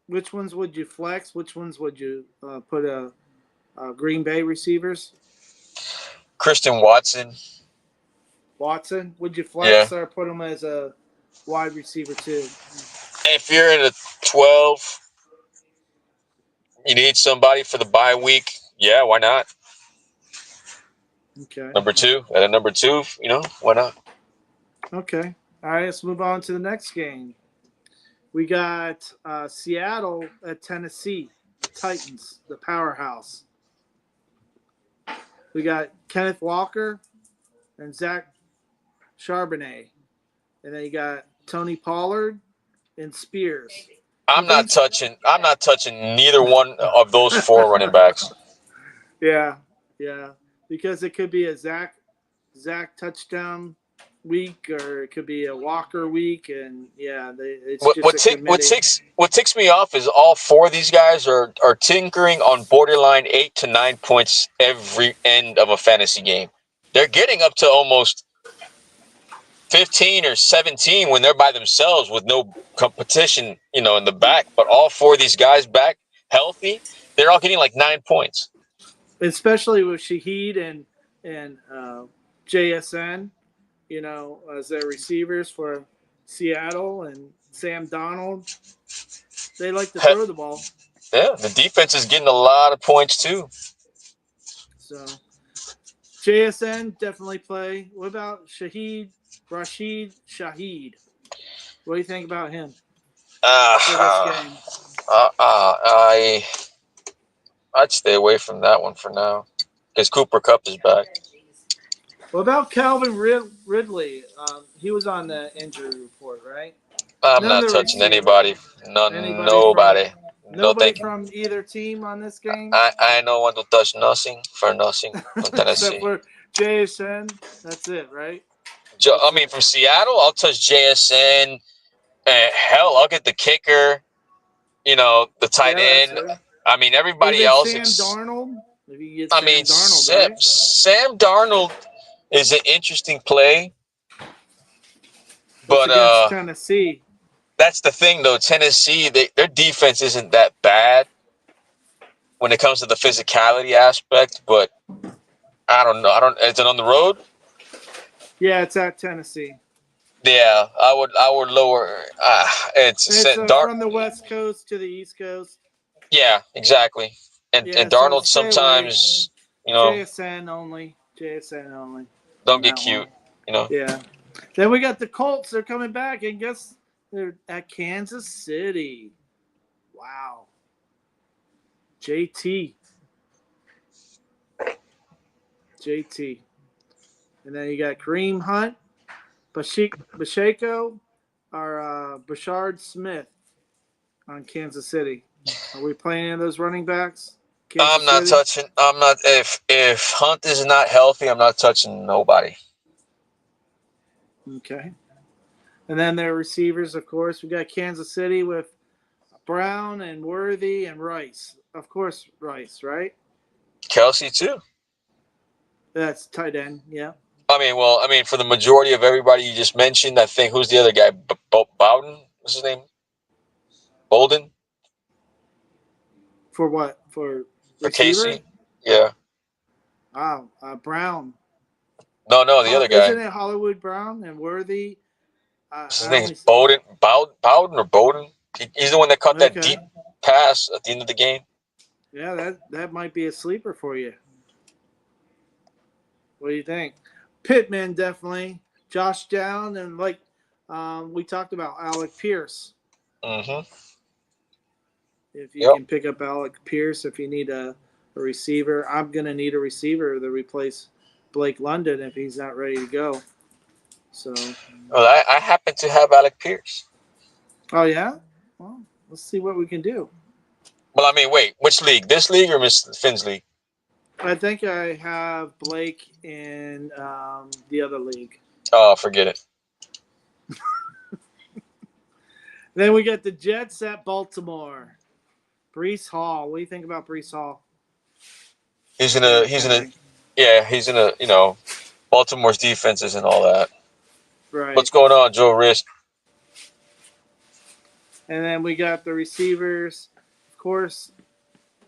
which ones would you flex? Which ones would you put Green Bay receivers? Christian Watson. Watson, would you Yeah. flex or put him as a wide receiver too? If you're in a 12, you need somebody for the bye week. Yeah, why not? Okay. Number two, why not? Okay. All right, let's move on to the next game. We got Seattle at Tennessee Titans, the powerhouse. We got Kenneth Walker and Zach Charbonnet. And then you got Tony Pollard and Spears. I'm not touching neither one of those four running backs. Yeah, because it could be a Zach touchdown week, or it could be a Walker week, and it's what ticks me off is all four of these guys are tinkering on borderline 8 to 9 points every end of a fantasy game. They're getting up to almost 15 or 17 when they're by themselves with no competition, in the back. But all four of these guys back healthy, they're all getting like 9 points. Especially with Shaheed and JSN, as their receivers for Seattle, and Sam Donald. They like to throw the ball. Yeah, the defense is getting a lot of points too. So JSN definitely play. What about Rashid Shaheed? What do you think about him for this game? I'd stay away from that one for now because Cooper Kupp is back. What about Calvin Ridley? He was on the injury report, right? I'm not touching anybody. Nobody. Nobody from either team on this game? I don't want to touch nothing for nothing from Tennessee. Except for JSN. That's it, right? From Seattle, I'll touch JSN. Hell, I'll get the kicker, the tight end. I mean, everybody even else. Sam Darnold? If you get Sam Darnold is an interesting play. But against Tennessee. That's the thing, though. Tennessee, their defense isn't that bad when it comes to the physicality aspect. But I don't know. Is it on the road? Yeah, it's at Tennessee. Yeah, I would lower. It's from the West Coast to the East Coast. Yeah, exactly. Yeah, And so Darnold stay away. sometimes, JSN only. JSN only on don't get that one. cute. You know. Yeah. Then we got the Colts. They're coming back, and guess they're at Kansas City. Wow. JT. JT. And then you got Kareem Hunt, Pacheco, or Bashard Smith on Kansas City. Are we playing any of those running backs? I'm Kansas not City? touching. I'm not. If Hunt is not healthy, I'm not touching nobody. Okay. And then their receivers, of course. We got Kansas City with Brown and Worthy and Rice. Of course, Rice, right? Kelsey too. That's tight end, yeah. I mean, for the majority of everybody you just mentioned, I think who's the other guy? Bowden. What's his name? Bolden For what? For for receiver? Casey. Yeah. Wow. Brown. No, the other Isn't guy. it Hollywood Brown and Worthy? His I name's only. Bowden or Bowden. He's the one that caught that Okay. deep pass at the end of the game. Yeah, that might be a sleeper for you. What do you think? Pittman, definitely. Josh Down, and we talked about Alec Pierce. Mm-hmm. If you Yep. can pick up Alec Pierce, if you need a receiver, I'm going to need a receiver to replace Blake London if he's not ready to go. So, Well, I happen to have Alec Pierce. oh yeah, well, let's see what we can do. Well, I mean, wait, which league? This league or Miss Finn's league? I think I have Blake in the other league. Oh, forget it. Then we got the Jets at Baltimore. Brees Hall. What do you think about Brees Hall? He's Derrick he's in a, Henry. yeah, he's in a, Baltimore's defenses and all that. Right. What's going on, Joe Risk? And then we got the receivers. Of course,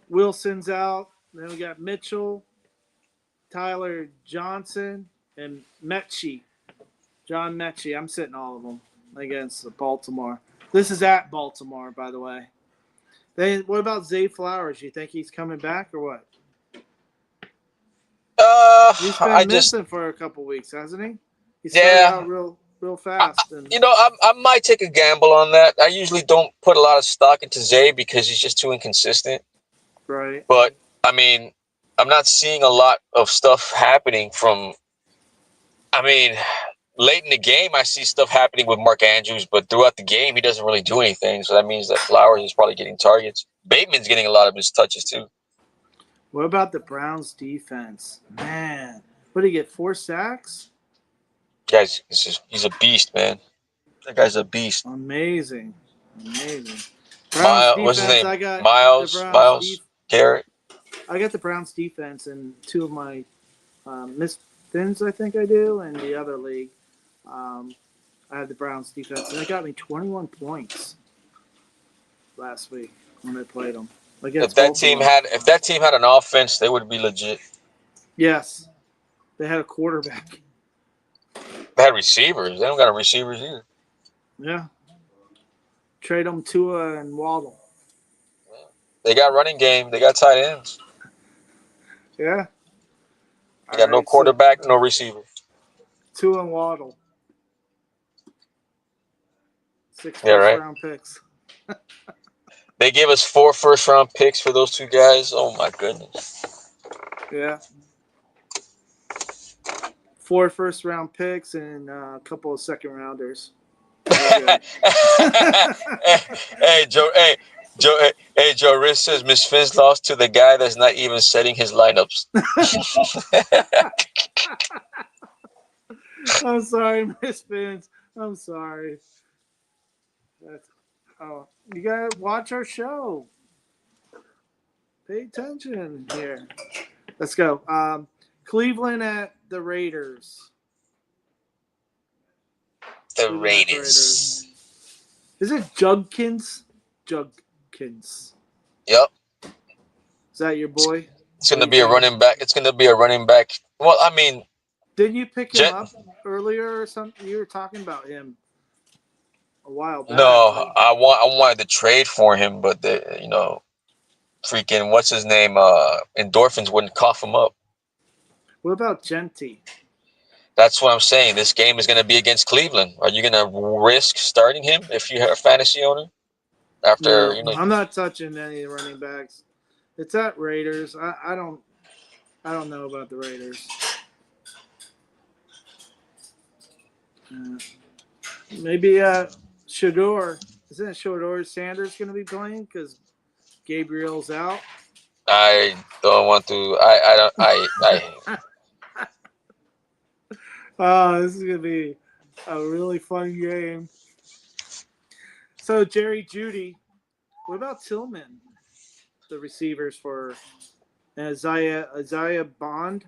Wilson's out. Then we got Mitchell, Tyler Johnson, and Mechie. John Mechie. I'm sitting all of them against Baltimore. This is at Baltimore, by the way. Then what about Zay Flowers? You think he's coming back or what? He's I been just, missing for a couple weeks, hasn't he? He started yeah, out real fast, and I might take a gamble on that. I usually don't put a lot of stock into Zay because he's just too inconsistent. right. But I mean, I'm not seeing a lot of stuff happening from. I mean, late in the game, I see stuff happening with Mark Andrews, but throughout the game, he doesn't really do anything. So that means that Flowers is probably getting targets. Bateman's getting a lot of his touches too. What about the Browns defense? Man, what did he get? 4 sacks? Guys, he's a beast, man. That guy's a beast. Amazing. Browns What's his defense. name? I got the Miles Garrett. I got the Browns defense in 2 of my Miss Phins, I think I do, and the other league. I had the Browns defense, and it got me 21 points last week when I played them. If that team had an offense, they would be legit. Yes, they had a quarterback. They had receivers. They don't got a receivers either. Yeah, trade them Tua and Waddle. They got running game. They got tight ends. Yeah, They got no quarterback, no receiver. Tua and Waddle. 6 first-round picks. They gave us 4 first-round picks for those 2 guys. Oh my goodness. Yeah. 4 first-round picks and a couple of second-rounders. Hey, Joe. Joe Riss says Miss Finn's lost to the guy that's not even setting his lineups. I'm sorry, Miss Phins. I'm sorry. You gotta watch our show. Pay attention here. Let's go. Cleveland at the Raiders. The Raiders. Is it Judkins? Judkins. Yep. Is that your boy? It's gonna be a running back. Well, I mean, didn't you pick him up earlier or something? You were talking about him a while back. No, I wanted to trade for him, but freaking what's his name? Endorphins wouldn't cough him up. What about Genti? That's what I'm saying. This game is going to be against Cleveland. Are you going to risk starting him if you're a fantasy owner? After No, I'm not touching any of the running backs. It's at Raiders. I don't know about the Raiders. Maybe Shador. Isn't it Shador Sanders going to be playing because Gabriel's out? I don't want to. I Oh, this is going to be a really fun game. So, Jerry Jeudy. What about Tillman? The receivers for Isaiah Bond?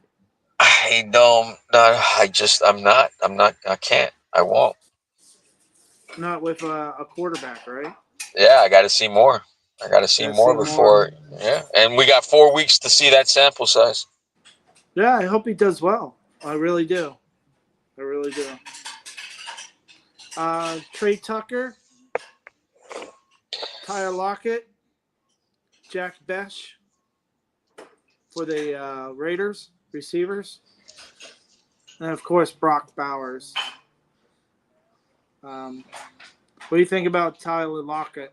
don't. No, I'm not. I can't. I won't. Not with a quarterback, right? Yeah, I got to see more. I got to see Gotta more see before. more. Yeah, and we got 4 weeks to see that sample size. Yeah, I hope he does well. I really do. I really do. Trey Tucker, Tyler Lockett, Jack Besh for the Raiders receivers, and of course Brock Bowers. What do you think about Tyler Lockett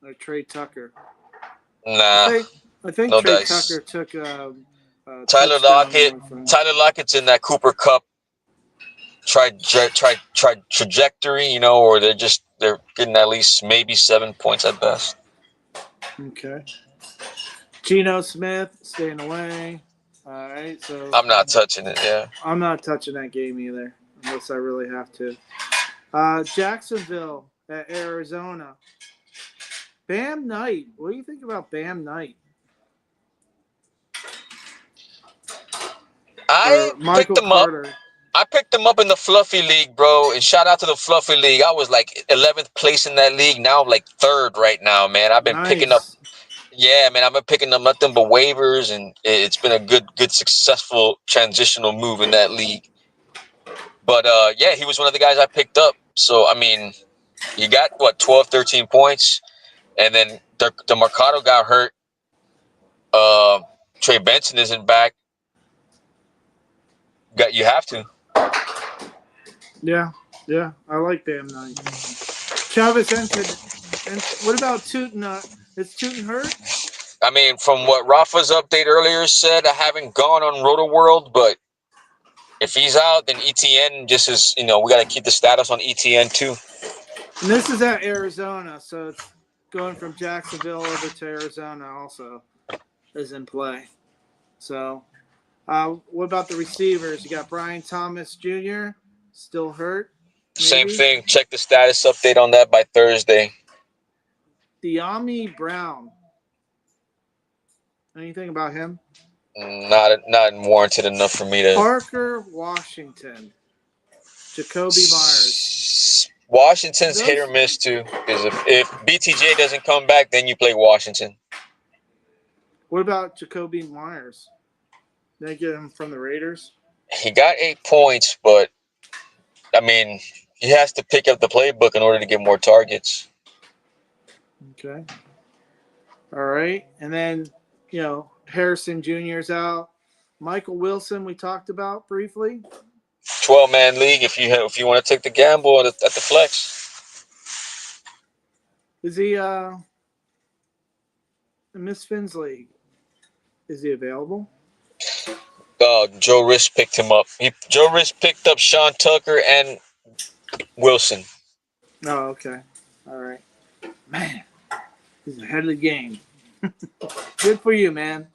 or Trey Tucker? Nah, I think no Trey dice. Tucker took a Tyler touchdown Lockett. away from. Tyler Lockett's in that Cooper Cup trajectory, or they're getting at least maybe 7 points at best. Okay. Geno Smith staying away. All right, so I'm not touching it. Yeah. I'm not touching that game either unless I really have to. Jacksonville at Arizona. Bam Knight. What do you think about Bam Knight? I Or picked Michael them up. Carter? I picked them up in the Fluffy League, bro. And shout out to the Fluffy League. I was like 11th place in that league. Now I'm like 3rd right now, man. I've been picking up. Nice. Yeah, man. I've been picking up nothing but waivers, and it's been a good, successful transitional move in that league. But yeah, he was one of the guys I picked up. So I mean, he got 12, 13 points, and then the Mercado got hurt. Trey Benson isn't back. You have to. Yeah, I like Bam Knight. Travis Enton. And what about Tootin? Is Tootin hurt? I mean, from what Rafa's update earlier said, I haven't gone on Roto World, but if he's out, then ETN just is, we got to keep the status on ETN too. And this is at Arizona, so it's going from Jacksonville over to Arizona also is in play. So, what about the receivers? You got Brian Thomas Jr. still hurt. Maybe? Same thing. Check the status update on that by Thursday. De'Ami Brown. Anything about him? Not warranted enough for me to. Parker Washington. Jacoby Myers. Washington's hit or miss too. Because if BTJ doesn't come back, then you play Washington. What about Jacoby Myers? Did they get him from the Raiders? He got 8 points, but I mean, he has to pick up the playbook in order to get more targets. Okay. All right. And then, Harrison Jr.'s out. Michael Wilson, we talked about briefly. 12-man league if you want to take the gamble at the flex. Is he in Miss Phins league? Is he available? Joe Riss picked him up. Joe Riss picked up Sean Tucker and Wilson. Oh, okay. All right. Man, he's ahead of the game. Good for you, man.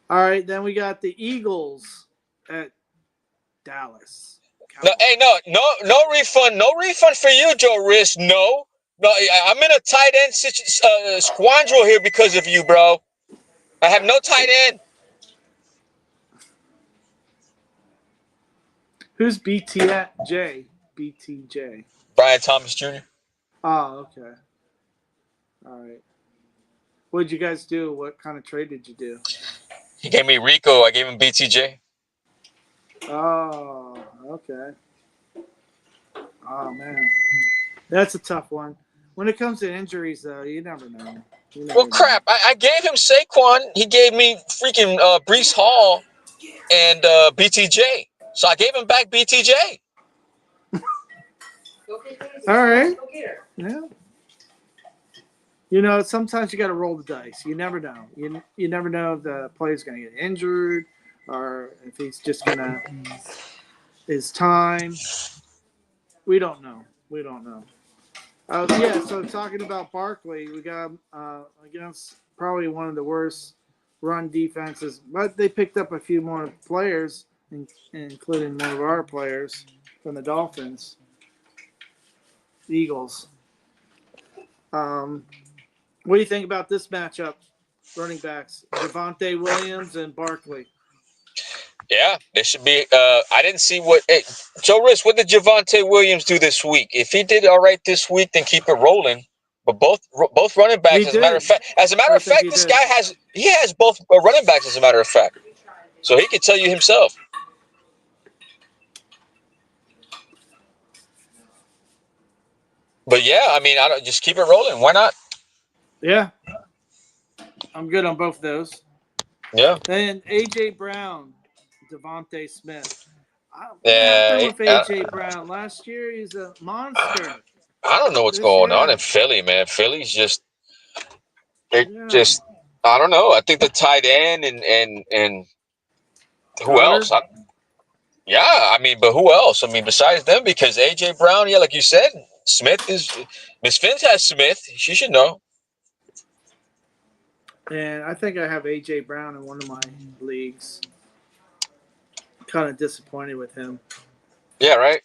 All right, then we got the Eagles at Dallas. No refund for you, Joe Riss. No, I'm in a tight end squandrel here because of you, bro. I have no tight end. Who's BTJ? BTJ. Brian Thomas Jr. Oh, okay. All right. What did you guys do? What kind of trade did you do? He gave me Rico. I gave him BTJ. Oh, okay. Oh, man. That's a tough one. When it comes to injuries, though, you never know. You never Well, know. crap. I gave him Saquon. He gave me freaking Brees Hall and BTJ. So I gave him back BTJ. All right. Yeah. You know, sometimes you got to roll the dice. You never know. You never know if the player's going to get injured or if he's just going to his time. We don't know. We don't know. Yeah. So talking about Barkley, we got against probably one of the worst run defenses, but they picked up a few more players, including one of our players from the Dolphins, the Eagles. What do you think about this matchup? Running backs, Javonte Williams and Barkley. Yeah, there should be. I didn't see what. Hey, Joe Rich, what did Javonte Williams do this week? If he did all right this week, then keep it rolling. But both running backs, He as a matter did. of fact, I think he this did. guy has both running backs. As a matter of fact, so he could tell you himself. But yeah, I mean, I don't just keep it rolling. Why not? Yeah, I'm good on both of those. Yeah. And AJ Brown, Devontae Smith. What happened Yeah. with AJ Brown last year? He's a monster. I don't know what's This going on year, in Philly, man. Philly's just yeah. I don't know. I think the tight end and who Goddard. else? Yeah, I mean, but who else? I mean, besides them, because AJ Brown, yeah, like you said, Smith is Miss Phins has Smith. She should know. And I think I have AJ Brown in one of my leagues. Kind of disappointed with him. Yeah, right.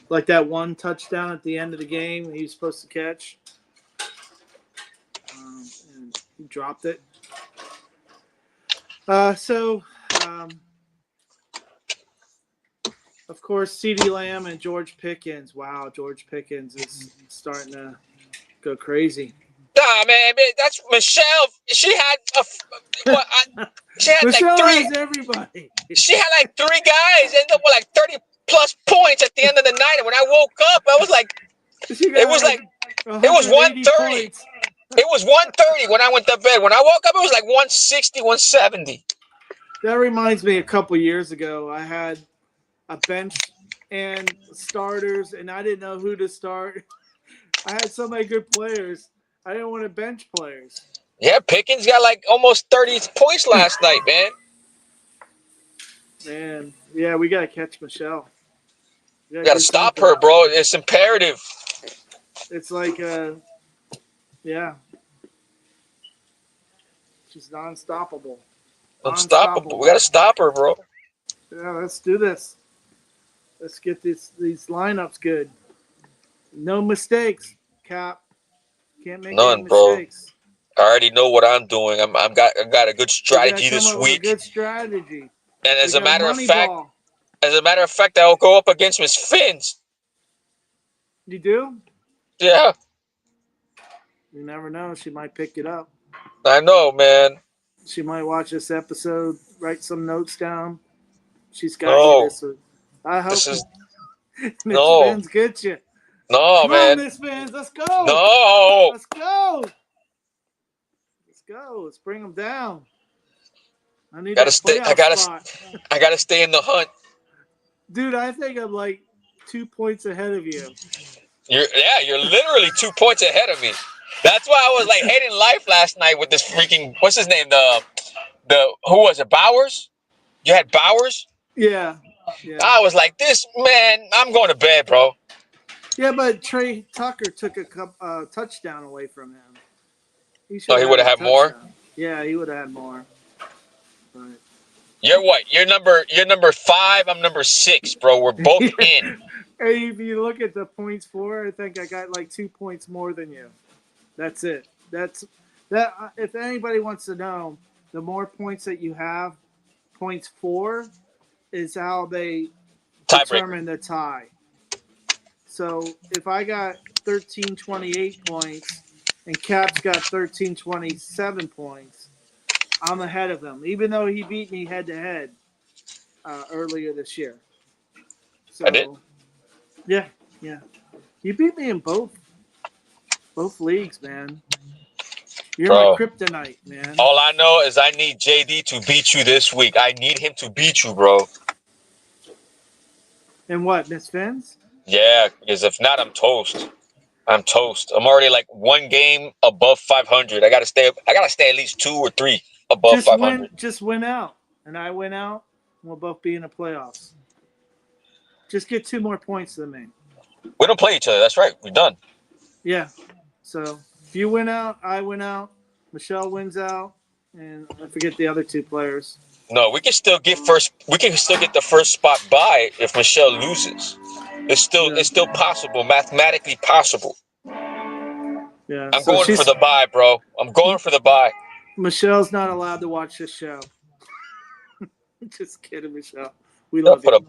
Like that one touchdown at the end of the game he was supposed to catch. And he dropped it. Of course, CeeDee Lamb and George Pickens. Wow, George Pickens is starting to go crazy. Nah, man, that's Michelle. She had she had like Michelle three. has everybody. She had like three guys end up with like 30+ points at the end of the night. And when I woke up, I was like, it was 130. Points. It was 130 when I went to bed. When I woke up, it was like 160, 170. That reminds me a couple years ago. I had a bench and starters, and I didn't know who to start. I had so many good players. I didn't want to bench players. Yeah, Pickens got like almost 30 points last night, man. Man, yeah, we got to catch Michelle. You got to stop her, bro. It's imperative. It's like, yeah. She's non-stoppable. Unstoppable. We got to stop her, bro. Yeah, let's do this. Let's get these lineups good. No mistakes, Cap. Can't make any mistakes. Bro. I already know what I'm doing. I got a good strategy this week. A good strategy. And as a matter of fact, I'll go up against Miss Phins. You do? Yeah. You never know. She might pick it up. I know, man. She might watch this episode, write some notes down. She's got you this week. I hope Miss Phins gets you. No, Come man. on, Miss Phins. Let's go. No. Let's go. Let's go. Let's bring them down. I gotta stay in the hunt. Dude, I think I'm like 2 points ahead of you. You're literally 2 points ahead of me. That's why I was like hating life last night with this freaking what's his name? The who was it? Bowers? You had Bowers? Yeah. I was like, this man, I'm going to bed, bro. Yeah, but Trey Tucker took a touchdown away from him. He would have had more? Yeah, he would have had more. But... You're what? You're number 5. I'm number 6, bro. We're both in. Hey, if you look at the points for, I think I got like 2 points more than you. That's it. That. If anybody wants to know, the more points that you have, points for, is how they determine the tie. So if I got 1328 points and Cap's got 1327 points, I'm ahead of him, even though he beat me head-to-head earlier this year. So, I did? Yeah. You beat me in both Both leagues, man. You're my Bro. kryptonite, man. All I know is I need JD to beat you this week. I need him to beat you, bro. And what, Miss Phins? Yeah, because if not, I'm toast. I'm toast. I'm already like one game above 500. I gotta stay at least 2 or 3 above 500. Just win out. And I win out. We'll both be in the playoffs. Just get 2 more points than me. We don't play each other. That's right. We're done. Yeah. So if you win out, I win out. Michelle wins out, and I forget the other 2 players. No, we can still get first. We can still get the first spot by if Michelle loses. It's still possible, mathematically possible. Yeah. I'm So going for the bye, bro. I'm going for the bye. Michelle's not allowed to watch this show. Just kidding, Michelle. We love you.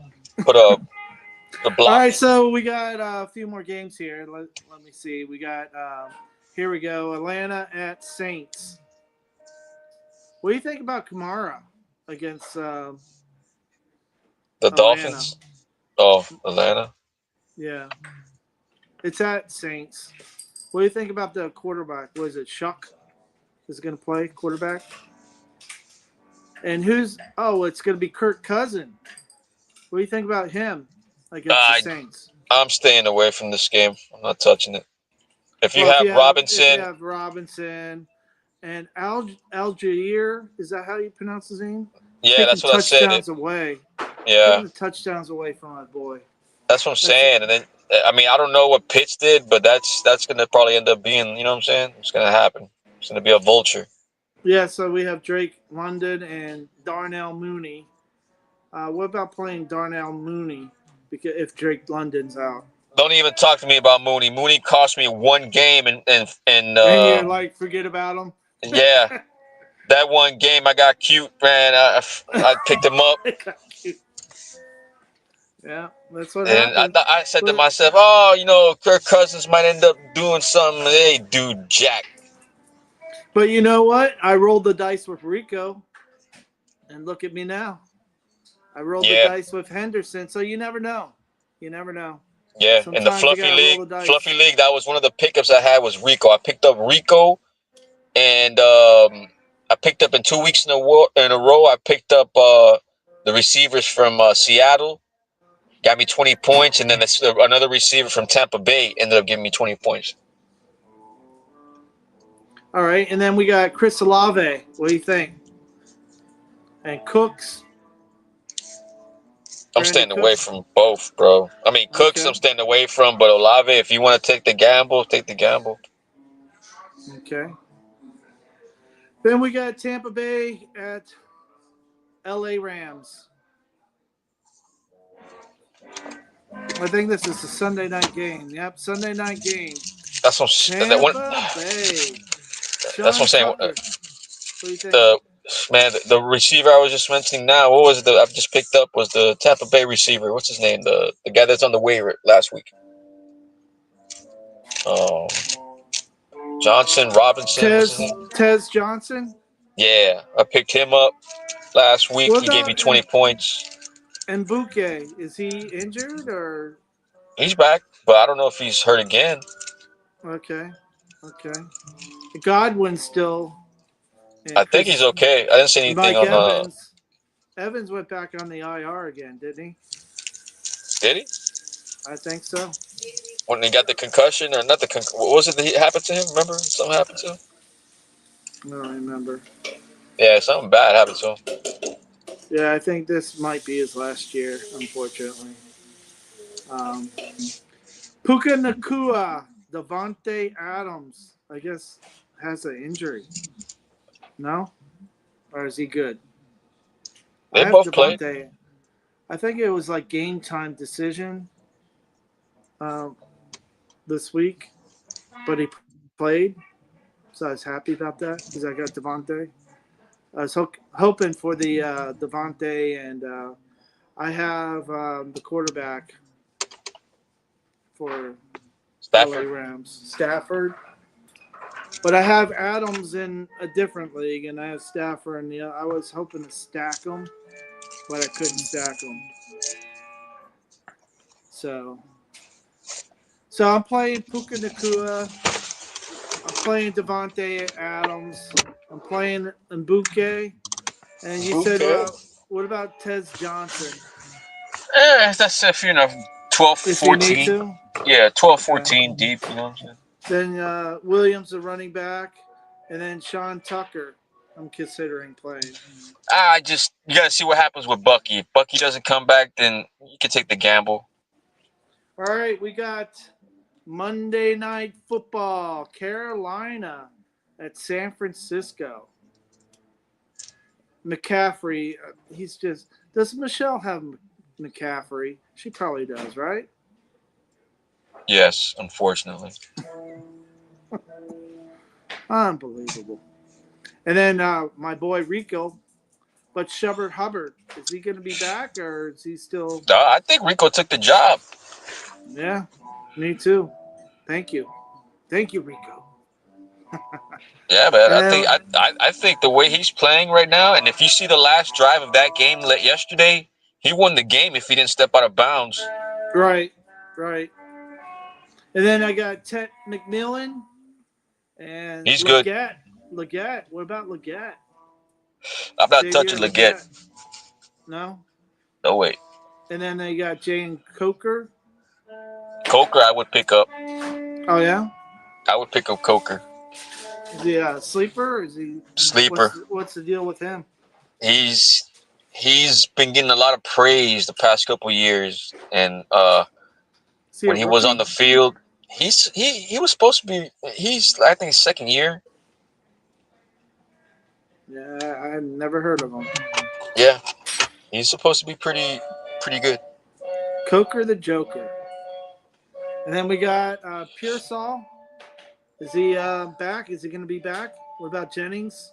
Put a block. All right, so we got a few more games here. Let me see. We got here we go. Atlanta at Saints. What do you think about Kamara against the Atlanta? Dolphins? Oh, Atlanta. Yeah, it's at Saints. What do you think about the quarterback? Was it Shuck? Is going to play quarterback? And who's? Oh, it's going to be Kirk Cousin. What do you think about him against the Saints? I'm staying away from this game. I'm not touching it. If you have Robinson and Algier, is that how you pronounce his name? Yeah, taking that's what I said. Touchdowns away. Yeah, taking the touchdowns away from my boy. That's what I'm saying. And then I don't know what Pitts did, but that's going to probably end up being, you know what I'm saying? It's going to happen. It's going to be a vulture. Yeah, so we have Drake London and Darnell Mooney. What about playing Darnell Mooney because if Drake London's out? Don't even talk to me about Mooney. Mooney cost me 1 game and you're like, forget about him? Yeah. That 1 game I got cute, man. I picked him up. Yeah, that's what happened. And I said to myself, oh, Kirk Cousins might end up doing something. Hey, dude, Jack. But you know what? I rolled the dice with Rico, and look at me now. I rolled the dice with Henderson, so you never know. You never know. Yeah, in the Fluffy League, that was one of the pickups I had was Rico. I picked up Rico, and I picked up in 2 weeks in a row. I picked up the receivers from Seattle, got me 20 points, and then another receiver from Tampa Bay ended up giving me 20 points. All right, and then we got Chris Olave. What do you think? And Cooks. I'm staying away from both, bro. I mean, Cooks I'm staying away from, but Olave, if you want to take the gamble, take the gamble. Okay. Then we got Tampa Bay at LA Rams. I think this is a Sunday night game. Yep, Sunday night game. That's what Tampa Bay. That's what I'm saying. What do you think? The receiver I was just mentioning now, what was it that I've just picked up was the Tampa Bay receiver. What's his name? The guy that's on the waiver last week. Johnson, Robinson. Tez Johnson? Yeah, I picked him up last week. He gave me 20 points. And Bouquet, is he injured or? He's back, but I don't know if he's hurt again. Okay. Godwin's still. I think he's okay. I didn't see anything on Evans. Evans went back on the IR again, didn't he? Did he? I think so. When he got the concussion or not the what was it that happened to him? Remember something happened to him? I don't remember. Yeah, something bad happened to him. Yeah, I think this might be his last year, unfortunately. Puka Nacua, Devontae Adams, I guess, has an injury. No? Or is he good? They both played. I think it was like game time decision this week, but he played, so I was happy about that because I got Devontae. I was hoping for the Devontae, and I have the quarterback for LA Rams, Stafford. But I have Adams in a different league, and I have Stafford in the. I was hoping to stack them, but I couldn't stack them. So I'm playing Puka Nacua, playing Devontae Adams. I'm playing Mbuke. And you said, Okay. what about Tez Johnson? That's if, 12, If you need 14. to. Yeah, 12, Okay. 14 deep, you know what I'm saying? Then Williams, the running back. And then Sean Tucker, I'm considering playing. You got to see what happens with Bucky. If Bucky doesn't come back, then you can take the gamble. All right, we got Monday Night Football, Carolina at San Francisco. McCaffrey, he's just. Does Michelle have McCaffrey? She probably does, right? Yes, unfortunately. Unbelievable. And then my boy Rico, but Shepard Hubbard, is he going to be back or is he still? I think Rico took the job. Yeah, me too. Thank you, Rico. Yeah, man. And I think then, I think the way he's playing right now, and if you see the last drive of that game yesterday, he won the game if he didn't step out of bounds. right. And then I got Ted McMillan and He's good. Leggett. What about Leggett? I'm not Xavier touching Leggett. No. No way. And then they got Jane Coker. Coker, I would pick up. Oh yeah. I would pick up Coker. Is he a sleeper? Or is he Sleeper. What's the deal with him? He's been getting a lot of praise the past couple years, and when he was on the field, he was supposed to be. He's I think his second year. Yeah, I've never heard of him. Yeah, he's supposed to be pretty good. Coker the Joker. And then we got Pearsall. Is he back? Is he going to be back? What about Jennings?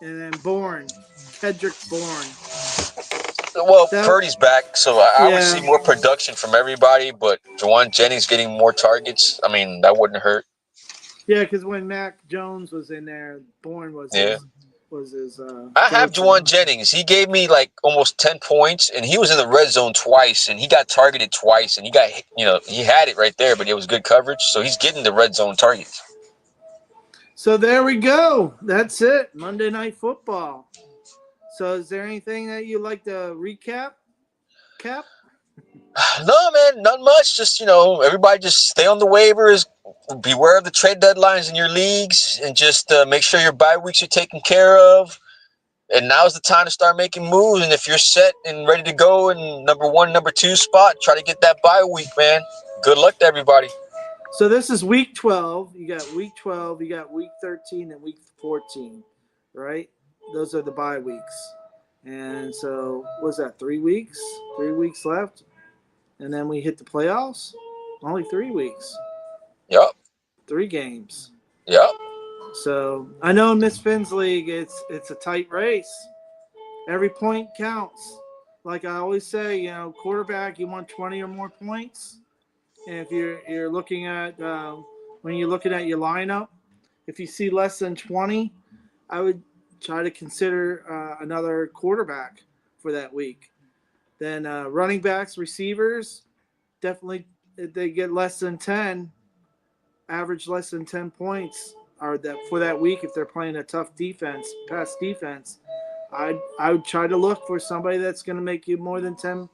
And then Kedrick Bourne. Well, Purdy's back, so I would see more production from everybody, but Juwan Jennings getting more targets, I mean, that wouldn't hurt. Yeah, because when Mac Jones was in there, Bourne was his I have Juwan Jennings. He gave me like almost 10 points, and he was in the red zone twice, and he got targeted twice, and he had it right there, but it was good coverage, so he's getting the red zone targets. So there we go. That's it. Monday Night Football. So is there anything that you'd like to recap? No, man, not much. Just, everybody just stay on the waivers. Beware of the trade deadlines in your leagues, and just make sure your bye weeks are taken care of. And now's the time to start making moves. And if you're set and ready to go in number 1, number 2 spot, try to get that bye week, man. Good luck to everybody. So this is week 12. You got week 12, you got week 13, and week 14, right? Those are the bye weeks. And so, what's that, 3 weeks? 3 weeks left. And then we hit the playoffs. Only 3 weeks. Yep. 3 games. Yep. So I know in Miss Phins League it's a tight race. Every point counts. Like I always say, quarterback, you want 20 or more points. And if you're looking at when you're looking at your lineup, if you see less than 20, I would try to consider another quarterback for that week. Then running backs, receivers, definitely if they get less than 10, average less than 10 points or that for that week if they're playing a tough defense, pass defense, I would try to look for somebody that's going to make you more than 10,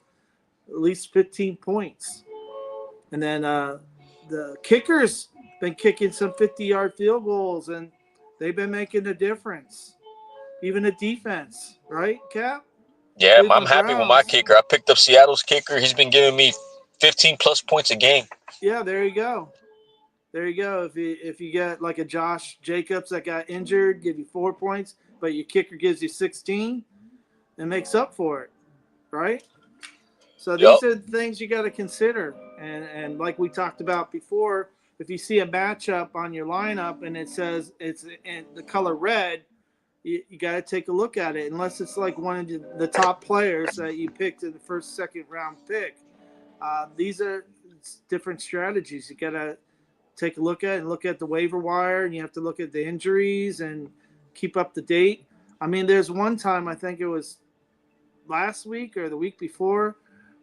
at least 15 points. And then the kickers been kicking some 50-yard field goals, and they've been making a difference. Even the defense, right, Cap? Yeah, Cleveland I'm happy Browns. with my kicker. I picked up Seattle's kicker. He's been giving me 15-plus points a game. Yeah, there you go. If you get like a Josh Jacobs that got injured, give you 4 points, but your kicker gives you 16, it makes up for it, right? So these are the things you got to consider. And like we talked about before, if you see a matchup on your lineup and it says it's in the color red, you got to take a look at it. Unless it's like one of the top players that you picked in the first, second round pick. These are different strategies. You got to take a look at and look at the waiver wire, and you have to look at the injuries and keep up to date. I mean, there's one time, I think it was last week or the week before,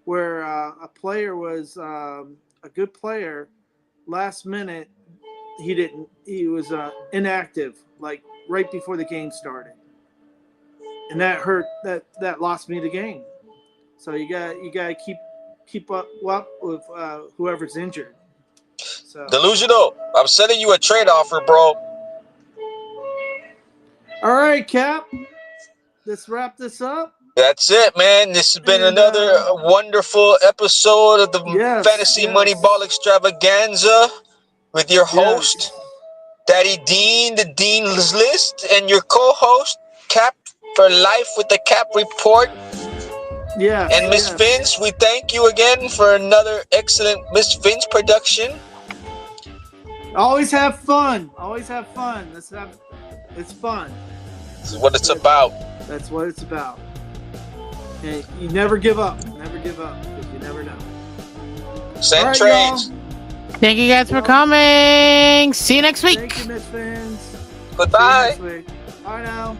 where a player was a good player last minute He was inactive, like right before the game started, and that hurt. That lost me the game. So you got to keep up with whoever's injured. So Delusional. I'm sending you a trade offer, bro. all right, Cap. Let's wrap this up. That's it, man. This has been And, another wonderful episode of the Fantasy yes. Moneyball Extravaganza with your Yes. host, Daddy Dean, the Dean's List, and your co-host, Cap for Life with the Cap Report. Yeah. And Miss Phins, we thank you again for another excellent Miss Phins production. Always have fun. Always have fun. It's fun. This is what it's about. That's what it's about. And you never give up. Never give up, because you never know. Send right, trades. y'all. Thank you guys for coming. See you next week. Thank you, Miss Fans. Goodbye. See you next week. Bye now.